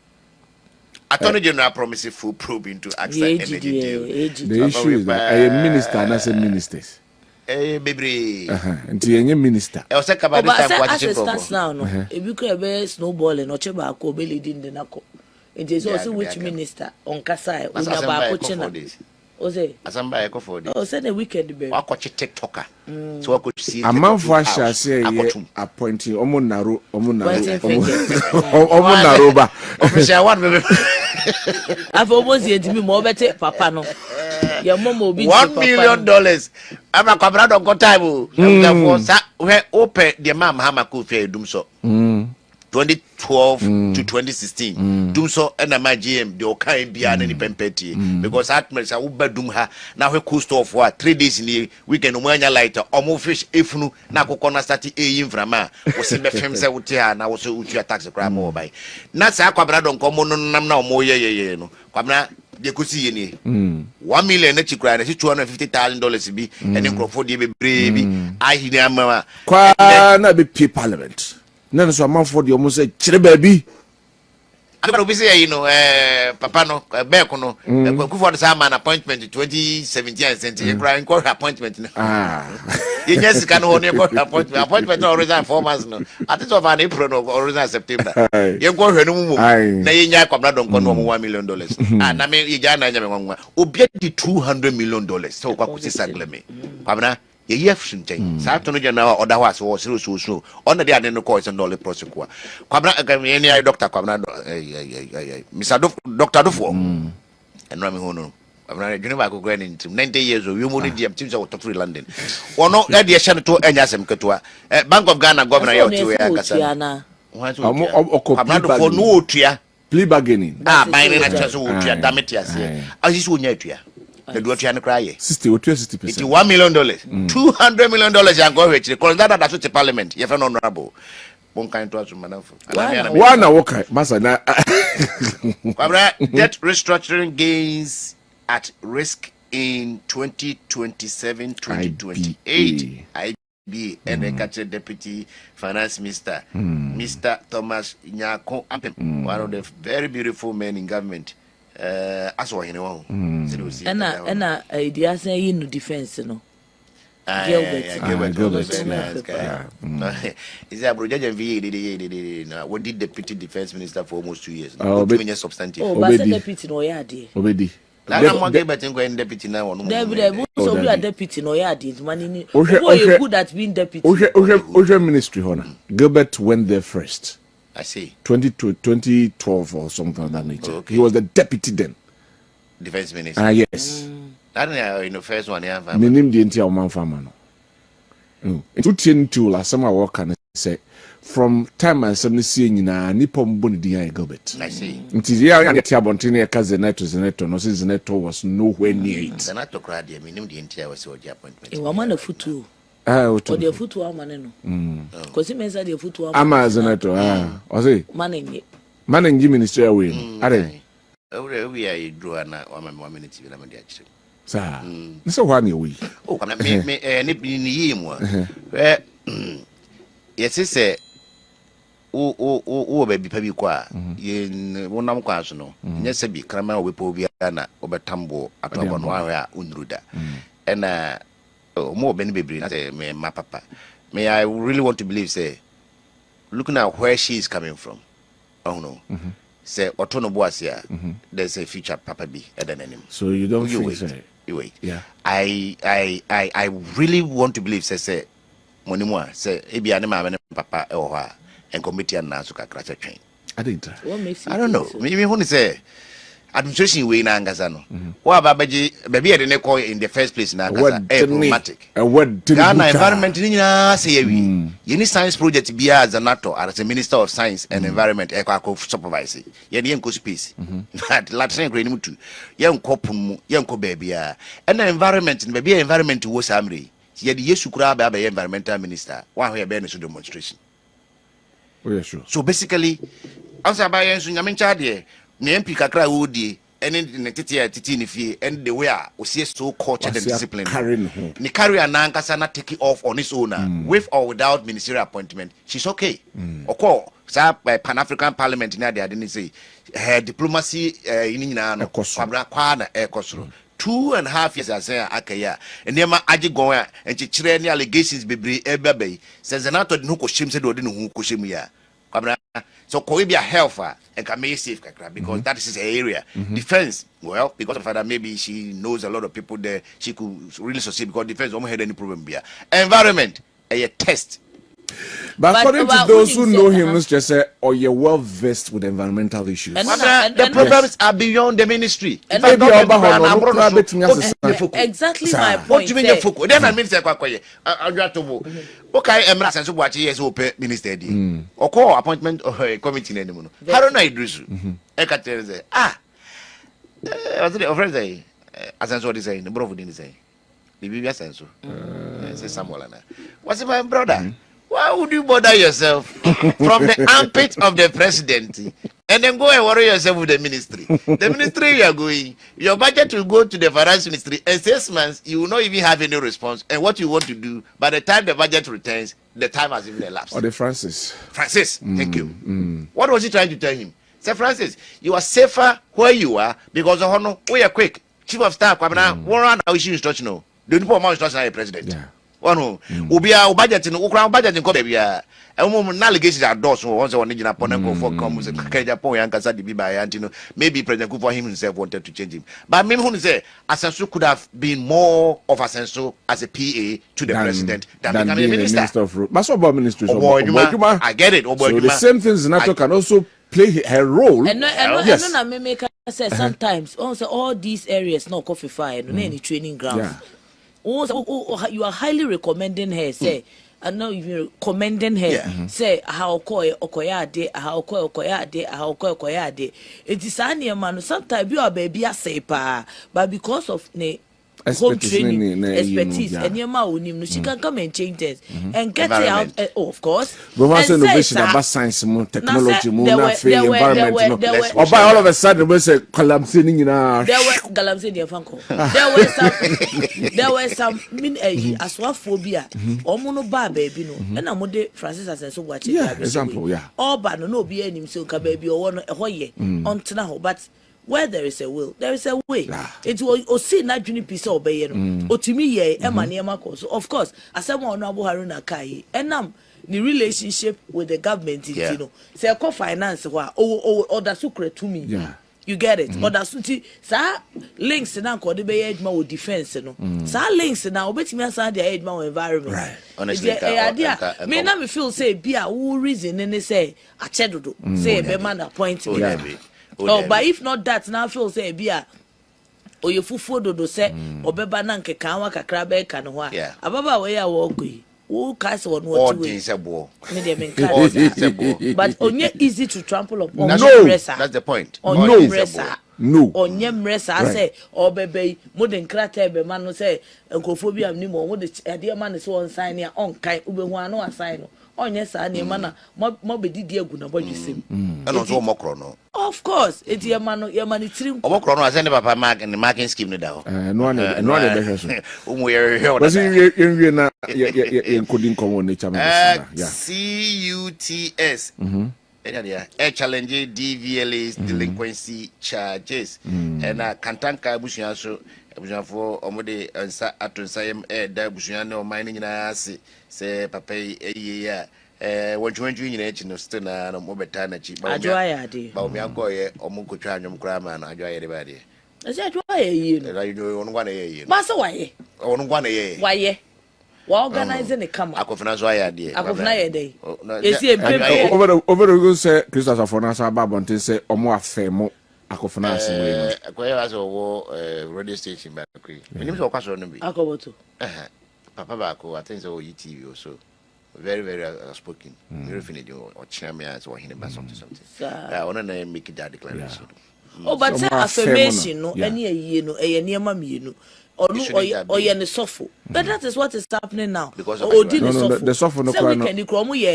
Attorney General promised a full probe into AXA energy deal. The issue is that I am minister and I say ministers. Baby. And you minister. I was talking about this time watching stats now. No, if you could have snowballing or cheba ko belly din the nako. It is also which minister on Kasai Unaba Cochina. Ose Asamba eko for this. Oh, send a wicked baby. Wa kochi TikToker. So I could see a man for shall say appointing omonaro ba. Official one baby. I've almost yet me more better papa no. Your mom will be $1 million. I'm a cabrado got time. Therefore, where open the mom hammer could fair doom so. 2012 to 2016. Doom so and my GM, the Okai Bian and the Pempeti. Because Atmers are Uber doom her. Now we cool off what 3 days in the weekend when you light or more fish if no Nakokona started a inframa. Was in the Femsa Utia and I was to tax the crime over by. Not Sacabrado common now more ye no. They could see any $1 million that you cry, $250,000 be and then for the baby. I hear mama. Quite not be parliament. None of some for the almost a baby. I'm going to say, Papa no, Becono, for the summer appointment in 2017 and sent a crying court appointment. You just can hold your appointment or resign 4 months. No, at the of an April or resign September. You go her no more. Naya come not on $1 million. And I mean, you can't object the $200 million. So, what could you say? Pamela, ye shouldn't Saturday now or that was so. On the day I didn't call it and dollar prosecute. Quabra, Doctor Quabra, Mr. Doctor Dufo, and Rami Hono. I'm going to into 90 years of you moving the teams out of London. Or no, that the Shannon to Enyasem Katua, Bank of Ghana governor to Kasana. For no tria, plea bargaining. Buying a chance to damn it, yes. As you would yet. The duotia no cry. 60%. It's $1 million. $200 million and go which because that's what the parliament. You have no honorable. One kind to us, madam. One okay, Master. Debt restructuring gains at risk in 2027-2028. IB and the catcher deputy finance minister, Mr. Thomas Nyako, one of the very beautiful men in government. As well, you know, and idea say in defense, no. Gilbert. Is that Rajab what did deputy defense minister for almost 2 years? Oh, but substantive. Oh, but deputy no yadi. Obedi. I'm getting deputy now. So we are deputy no yadi. Money. You're good at being deputy. Ocean ministry, honor. Gilbert went there first. I see. 2012 or something of that nature. Okay. He was the deputy then. Defense minister. Yes. That in the first one, yeah. Name the entire man farmer. In 2002, last summer I work and say from time and some seeing in a Nippon Bonidia Gilbert. I see. It is here and Tiabontinia Zeneto, no Zeneto was nowhere near it. Zeneto cried, I mean, the entire was your appointment. You are man of foot too. Or their foot to man. Because he means that your foot to Zeneto. Was it? Manning ministry away. We are drew an 1 minute. Sir, so one we. Oh, come me yes, he said, oh, baby, Pebby qua, in one of Quasno, yes, be Crama, Wipoviana, Obertambo, at one Unruda, and more Benny Baby, my papa. May I really want to believe, say, looking at where she is coming from. Oh, no. Say, Otono Boasia, there's a future Papa B at an enemy. So you don't you wait. Yeah. I really want to believe, say, Monimwa, say, Ebi Anima, Papa, or and committee and Nasuka Crash train. I think what makes I don't know. Maybe when say administration way na Angazano. What about baby? I didn't call in the first place na problematic. A word Ghana environment in say we. Any science project be as a NATO as a minister of science and environment eco supervisor. Yen ko space. That Latin grade mutu. Yen ko pum yen ko baby and the environment baby environment was amri. Ye the yesu kura ba environmental minister. One where be no demonstration. Oh yeah, sure. So basically, answer by Ensu Yamincha NPP kakra wodi any titi ni fie and the way we see so cultured and disciplined. Ni carry anankasa na take it off on his own with or without ministerial appointment. She's okay. Oko sa Pan-African Parliament na they didn't say her diplomacy in no kwabra kwa na ekosoro. 2.5 years as akaya and nema agi gon and chire any allegations bebre ebebe says Zenato no ko shim said odi no hu ko shim ya kwabra so ko be a helper and can make safe kakra because that is his area. Defense, well, because of that maybe she knows a lot of people there, she could really succeed because defense don't had any problem here. Environment a test. But according to those who know him, let's just say, or you're well versed with environmental issues. The problems are beyond the ministry. Exactly my point. What do you mean? Then I mean, okay, I'm not saying what he is open minister. Or call appointment or committee anymore. How don't I do so? Ekaterze. Was it a friend? As I saw this saying, the brother didn't say. The Biblia says so. Say Samuel. What's my brother? Why would you bother yourself from the armpit of the president and then go and worry yourself with the ministry? The ministry you are going, your budget will go to the finance ministry, and 6 months you will not even have any response. And what you want to do, by the time the budget returns, the time has even elapsed. Or the Francis, thank you. What was he trying to tell him? Say, Francis, you are safer where you are because of honor. We are quick. Chief of staff, one round our issue instructional. The people among instructional president. Yeah. One Ubia budget in Ukra budget in Cobia. A woman allegations are doors once on the opponent for comes and Japan and Casadi by Antino. Maybe President Kufa himself wanted to change him. But maybe who say Asensu could have been more of Asensu as a PA to the president than becoming a minister of road. But about ministry, I get it. So the same things NATO can also play her role. And yes. Sometimes also all these areas no coffee fire, no any training grounds. Also, you are highly recommending her say I'm not even commending her. Say how okoyade, how okoyade. It is any man. Sometimes you are baby a say pa, but because of home training, expertise, and your mouth, she can come and change this and get it out. Of course, but once innovation about science, technology, environment, or by all of a sudden, we say Galamsey in our. There were Galamsey in Fanco. There were some aswaphobia, or monobar baby, and I'm with Francis as so watching. Yeah, example, yeah. All but no be any so baby or one a hoye on now, but. Where there is a will, there is a way. It will see not junior piece of bay. Otimi ye, Emma Niamako. So, of course, as someone Nabu Haruna Kai, and the relationship with the government, you know, say a co finance or the secret to me. Yeah. You get it? Or that's sa links now called the Bay Edma with defense, you know. Sa links now, bet me aside the Edma environment. Right. Honestly, idea. Me now me feel say, be a who reason, and they say, a chedo, say a man appointment. Oh, but if not that, now feel say bia or you fufu do say or beba nanke kanwa kakra be kanwa. Yeah. Ababa we ya walk who cast on what to say bo. But only easy to trample upon. No, that's the point. No, onye mresa say or bebe modern krate be man no say enkophobia ni mo de ade man so on sign ya on kai ube hu ano assign no. Onye sa na mana mo be didi egu na bodwisem and on so mokro no of course it your man tirim mokro no asende papa mark and the marking scheme no da no be so umu ye was you na encoding common nature CUTS a challenge DVLA's delinquency charges and kantanka busuan so for omode ansa atonsayem da busuan no mining na ase se papa eya wonchwenchu nyina echi no still na mo beta na chi ba adwoya de ba omi agoye omukotwa anwom kra ma na adwoya de ba de ase adwoya yi no la you onu gwa na ye ba se waye onu gwa na ye waye wa organize ne kama akofina so aya de akofina ye de esi empem over go say Christopher Fonasa ba bonte say omo afemo akofina ase we akoye was wo radio station ba kri enim so kwaso no bi akoboto papa bako I think so TV also very very outspoken very finny or chairman as or him something I want to make that declaration. Oh but say affirmation no any ye no e niema mienu or ye ne sofo but that is what is happening now because the sofo no kra no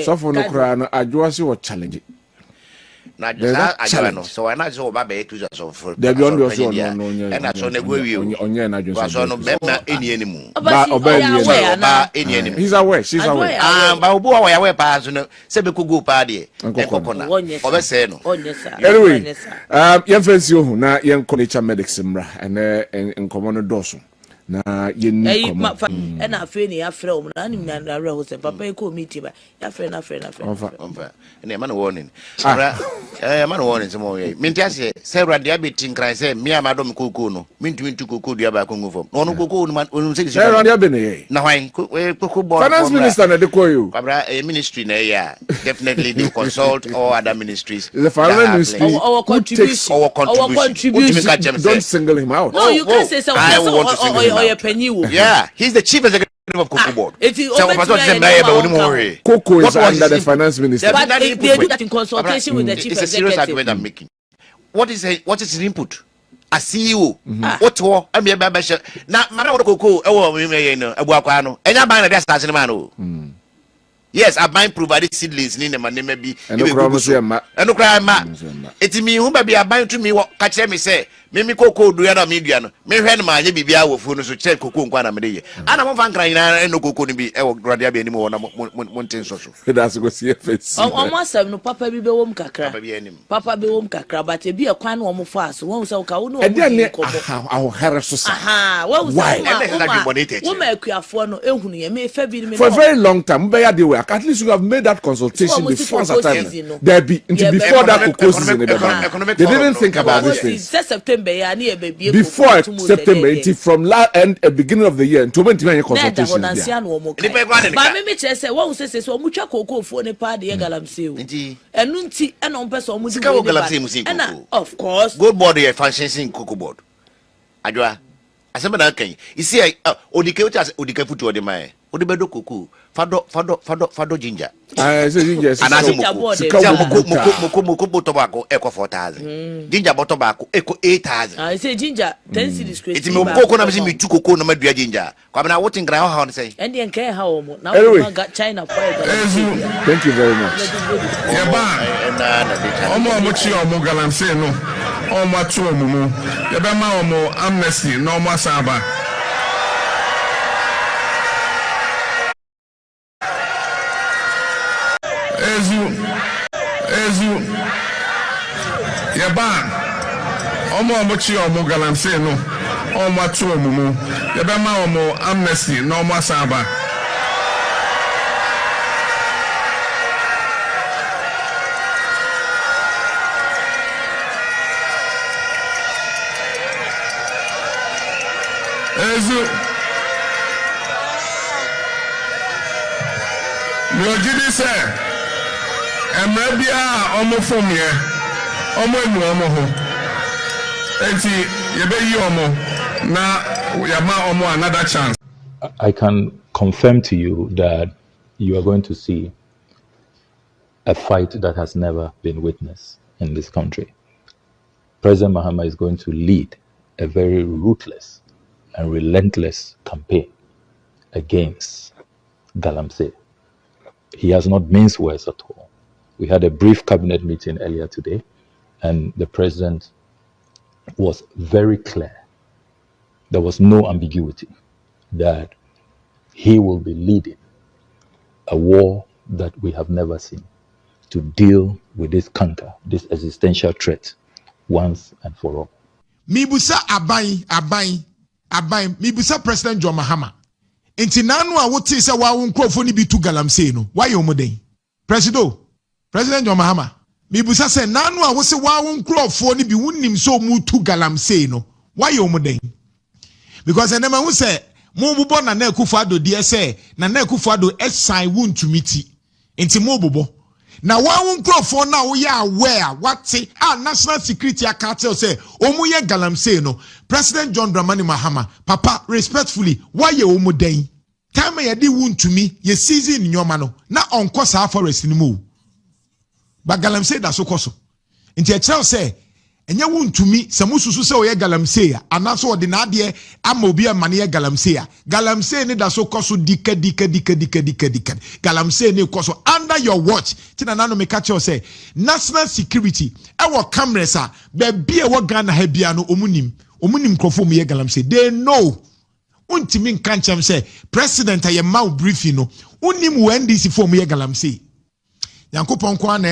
sofo no kra no adwoase wo challenge na just no so na so ba be to so for there be on so no and na so na go wi onye na adwo so no be na eni enimu ba ba eni enimu he's aware she's aware ba obu wa ya we pa so no se be kugu pa de ekokona obe se no anyway yen fancy ohu na yen nature medics mra en komo no doso na yeni komo na afi ni afre o na ni na ra ho se papa ko meeting ba ya afre na onfa na man warning man warning se mo ye minti ase se rade abeti nkran se mi amadom kokoo no mintumi ntu kokoo dua ba kongu fom no kokoo no se se rade abene na hwan kokoo board finance minister na de koyo kabra ministry na ya definitely they consult all other ministries the finance ministry our contribution don't single him out no you can say so yeah he's the chief executive of Cocoa Board. Cocoa is under the finance minister. But they do that in consultation with the chief executive. It's a serious argument I'm making. What is his input? A CEO. What war? I'm a babasha. Now, Madame Cocoa, yes, I might provide seedlings in the money maybe. And no crime. It's me who may be about to me what catch me say. Mimi Cocoa do ya median. Me when my baby our phone so check Cocoa Guana Media. And I'm van crying and no Cocoa be gradually anymore mountain social. That's go see if it's almost no papa be home kakra. Papa be home kakra, but a be a quan woman fast. One so no. And then our harass. Aha, why? Woman for no may for a very long time. At least you have made that consultation before that time. There be before that Cocoa they didn't think about this thing. Before September, from end beginning of the year, to when consultation. But me say what say so mucha cocoa for ne pa de galamsey. Enunti e no person mu di of course. Good board e functioning Cocoa Board. Adwa. Asema na kan. You see odike futu ode mai. Odi bedo kuku. Fado ginger. I say ginger. Anaze moko tobacco equal 4,000. Ginger tobacco equal 8,000. I say ginger 10 cedis crazy. It's me cocoa na me two cocoa na me dua ginger. Kwa na what in ground how say. And the care how now anyway, got China fire. Thank you very much. Omo mochi omo galamse no. Omo atu omo. Yebema omo amnesty no omo saba. Ezu yeba omo mochi omo galamse no omo atu omo yebema omo amnesty no omo saba. Ezu Mojidi say Emrebia omo from here omo enu omo ho enti yebe yi omo na yama omo another chance. I can confirm to you that you are going to see a fight that has never been witnessed in this country. President Mahama is going to lead a very ruthless and relentless campaign against Galamsey. He has not minced words at all. We had a brief cabinet meeting earlier today, and the president was very clear. There was no ambiguity that he will be leading a war that we have never seen to deal with this canker, this existential threat, once and for all. Mibusa abai mibusa President John Mahama enti nanu a wote se wa won krofo ni bi tu galamsey no why you moden President John Mahama mibusa se nanu a wo se wa won krofo ni bi wunnim so mu tu galamsey no why you moden because enema hu se mo bubo na Akufo-Addo die se na Akufo-Addo esan wuntumiti enti mo bubo na wa won krofo na wo ya aware wate national security akatel say omuye galamsey no President John Dramani Mahama papa respectfully why ye omuden time ye di wuntumi ye season nyoma no na onko sa forest ni mu ba galamsey da so koso nti e tell say enye wuntumi se mususu se oye galamsey a anaso ode na ade ama obi amane ye galamsey ni da so koso dika galamsey ni koso under your watch tina nano me catch you say national security e cameras a be bia wo Ghana ha bia no omunim krofo mu ye galamsey they know untimi nkanchem say president aye mau briefing no unim wo NDC form ye galamsey yankopon kwa na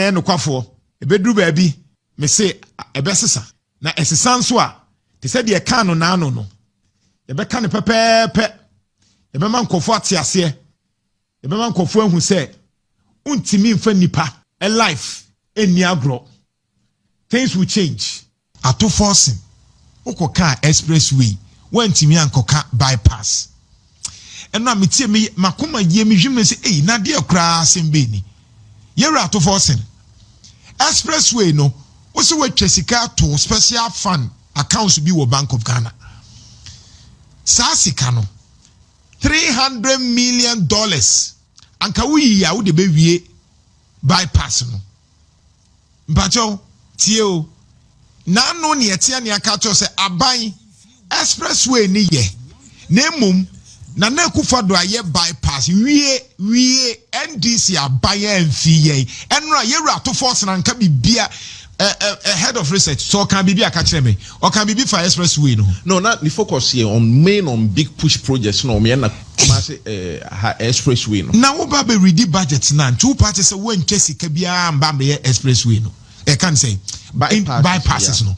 enokafo ebedru baabi me say ebesesa na esesa nso a te se de ka no na no ebeka ne pepepe ebema nkofo atiase ebema nkofo ahu se untimi mfa nipa a life eni agro things will change ato forcing okoka expressway wantimi ankoka bypass eno ametie me makoma ye me hweme se na de akra sembeni yera ato forcing expressway no also we sika to special fund accounts be wo Bank of Ghana sasika no $300 million anka wuyi ya wo de bewie bypass no mpacho tie o na no ne etia ne aka to se aban expressway ni ye na emum na Akufo-Addo aye bypass wie NDC abaya amfi ye enra yewra to force na nka bibia head of research so can bibia ka kire me or can bibi for expressway no not the focus here on big push projects no me na expressway no na wo ba be ready budget na two parties say won twa sika bia mba me expressway no e can say bypasses no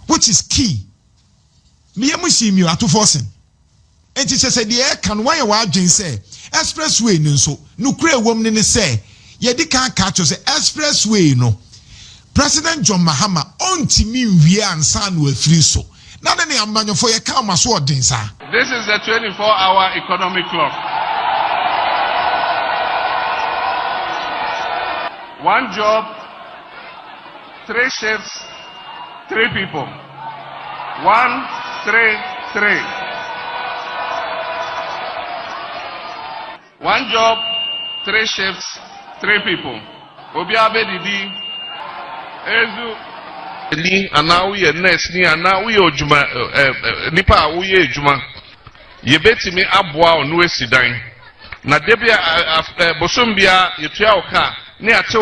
which is key me amusi mi ato forcing enti se de e kan why wa adwen say expressway no so no kure wom ne say ye di kan ka cho say expressway no President John Mahama ontimi wie ansa no afiri so na ne amanyofo ye ka maso odin sa. This is the 24-hour economic clock. One job, 3 shifts, 3 people. 1, 3, 3. 1 job, 3 shifts, 3 people. Obiabe didi. Ezu. Ni anawi nurse ni anawi ojuma nipa we ejuma. Yebetimi aboa onu esidan. Na debia bosombia yetua oka ne ate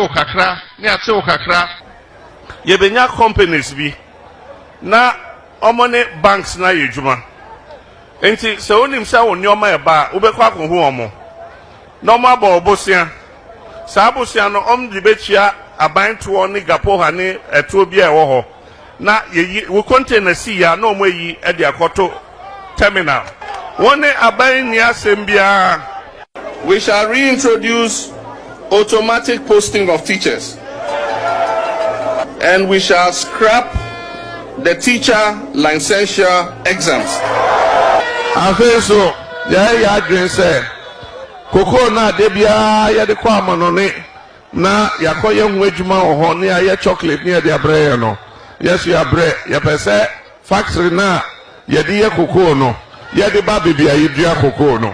okakra. Yebenya companies bi. Na omone banks na yejuma. Enti se onim sa wonyoma eba ubekwa konhu omo. No ma bo bosia. Sa bosia no di bechia aban to ni gapo ha ni eto bi e wo ho. Na ye we container si ya no mo yi e de akoto terminal. One aban ni asembia. We shall reintroduce automatic posting of teachers. And we shall scrap the teacher licensure exams. Okay, so yeah, green say, Coco na debia ya de kwa manone na yakoye nwejuma oho ne ya chocolate near the bread no. Yes, you are bread. Ya pese factory na ya de ye coco no. Ya de ba bibia yidua coco no.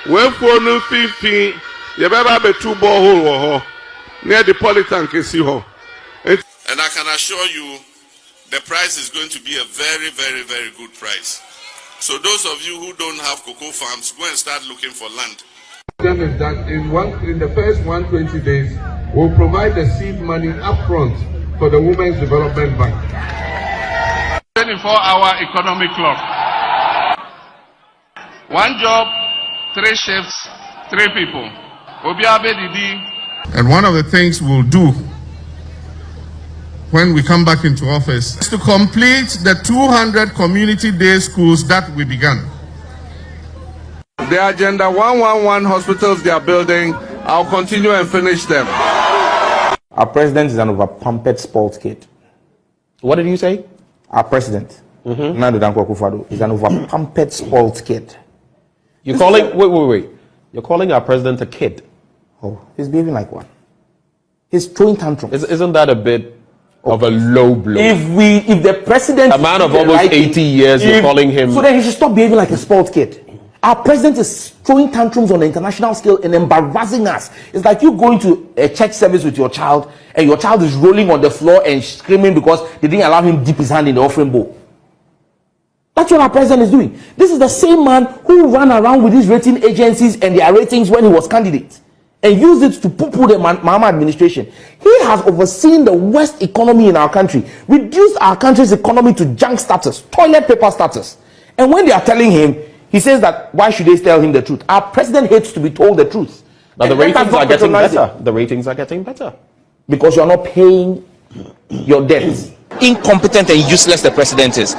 We for no 15 ya beba be 2 borehole ho near the polytank esi ho. And I can assure you the price is going to be a very, very, very good price. So those of you who don't have cocoa farms, go and start looking for land. Is that in the first 120 days, we'll provide the seed money upfront for the Women's Development Bank. 24-hour economic clock. 1 job, 3 shifts, 3 people. Obiabe didi. And one of the things we'll do when we come back into office is to complete the 200 community day schools that we began. The Agenda 111 hospitals they are building, I'll continue and finish them. Our president is an over-pumped sports kid. What did you say? Our president, Nando Dankwa Akufo-Addo, is an over-pumped sports kid. You're calling, wait. You're calling our president a kid? Oh, he's behaving like one. He's throwing tantrums. Isn't that a bit of a low blow? If the president, a man of almost 80 years, you're calling him. So then he should stop behaving like a sports kid. Our president is throwing tantrums on the international scale and embarrassing us. It's like you going to a church service with your child and your child is rolling on the floor and screaming because they didn't allow him dip his hand in the offering bowl. That's what our president is doing. This is the same man who ran around with these rating agencies and their ratings when he was candidate and used it to poo-poo the Mahama administration. He has overseen the worst economy in our country, reduced our country's economy to junk status, toilet paper status. And when they are telling him, he says that why should they tell him the truth? Our president hates to be told the truth. Now the ratings are getting better. The ratings are getting better. Because you're not paying your debts. Incompetent and useless the president is.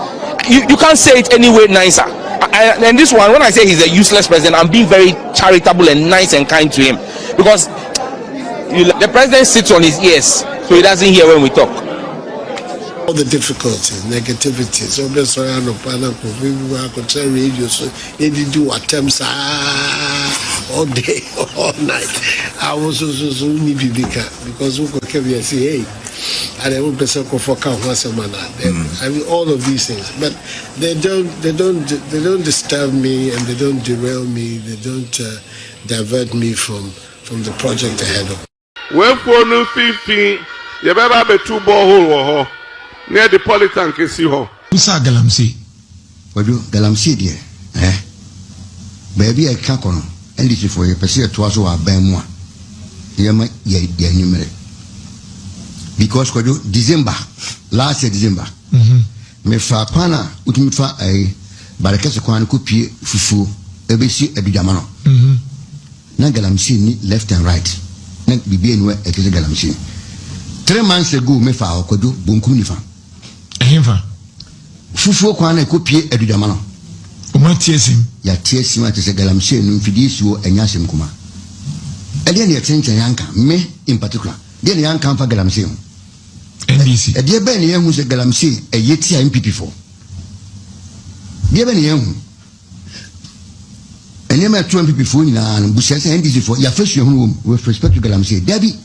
You can't say it any way nicer. And this one, when I say he's a useless president, I'm being very charitable and nice and kind to him. Because the president sits on his ears, so he doesn't hear when we talk. All the difficulties, negativities, all this around the panel, I could tell radio, so they did do attempts all day, all night. I was so maybe because we could come here and say, hey, and I won't be so for once a man. I mean, all of these things, but they don't disturb me and they don't derail me. They don't divert me from the project ahead of me. When for no 15, you better have a 2 borehole near the polytank is here. Who's a galamsey? What do galamsey dear? Baby, I can't on NDC for your person to us or Bemwa. Yama ye because kwa December, last year December, me fa pana utimifa ai barakese kwa nkupi fufu ebesi edujamano. Na galamsey ni left and right. Na bibi enwe ekese galamsey. 3 months ago me fa okodo bonkum ni fa. Ehfa. Fufu kwa na ekopie edujamano. Oma tiesim. Ya tiesim atese galamsey no mfidi suo enyasem kuma. Ele ne chenchen yanka me in particular. De ne yanka fa galamsey. NDC. De be ne yehu se galamsey eyeti NPP for. De be ne yehu. Ene ma 2 NPP for ni na busia se NDC for ya fasu yehu with respect to galamsey. Debi.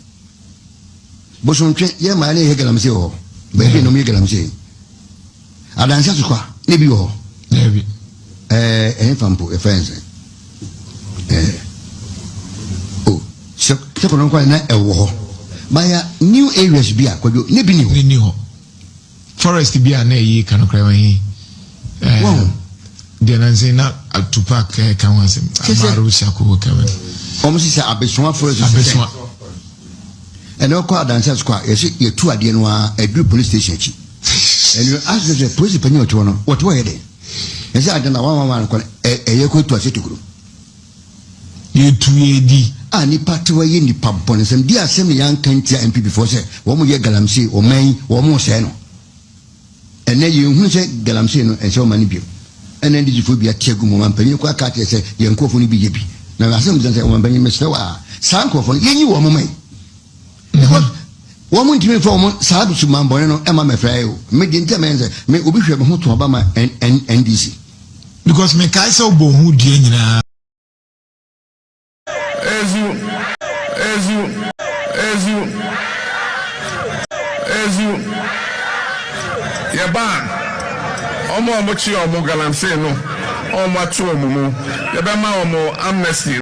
Bosontwe ye ma ne he galamsey ho. Be no me galamsey. Adansa so kwa ne bi ho. Debi. Fampo e friends. se ko no kwa na ewo ho baya new areas bi akwadwo ne bi ni ho forest bi a na yi kanokra wan yi wow de na nze na atupak kan wasem amaru shako kawen omo si abeswa forest abeswa eno kwa dancer squad ye tu ade no a Agric police station chi eno ask the police penyo to no what were they ye say adana wan ko ye ko tu asetukuru ye tu ye di ani patwa ye ni pampon sem di asem yan kantia NPP for say wo mo ye galamsey o man wo mo say no ene ye hu say galamsey no e say o mani bio ene ndi jifo bia tiagu mo man panyi ko aka te say ye nkofo ni bi ye bi na asem di say o man panyi mesre wa san nkofo ye nyi wo mo man because woman to me from Sabu Mambono, Emma Mefrayo, made the intermense, may be sure to Obama and NDC. Because me Kaiso Bohu Diana as you, Yaban, Omo Mochi or Mogalam say no, or Macho Mumu, Yabama or more amnesty.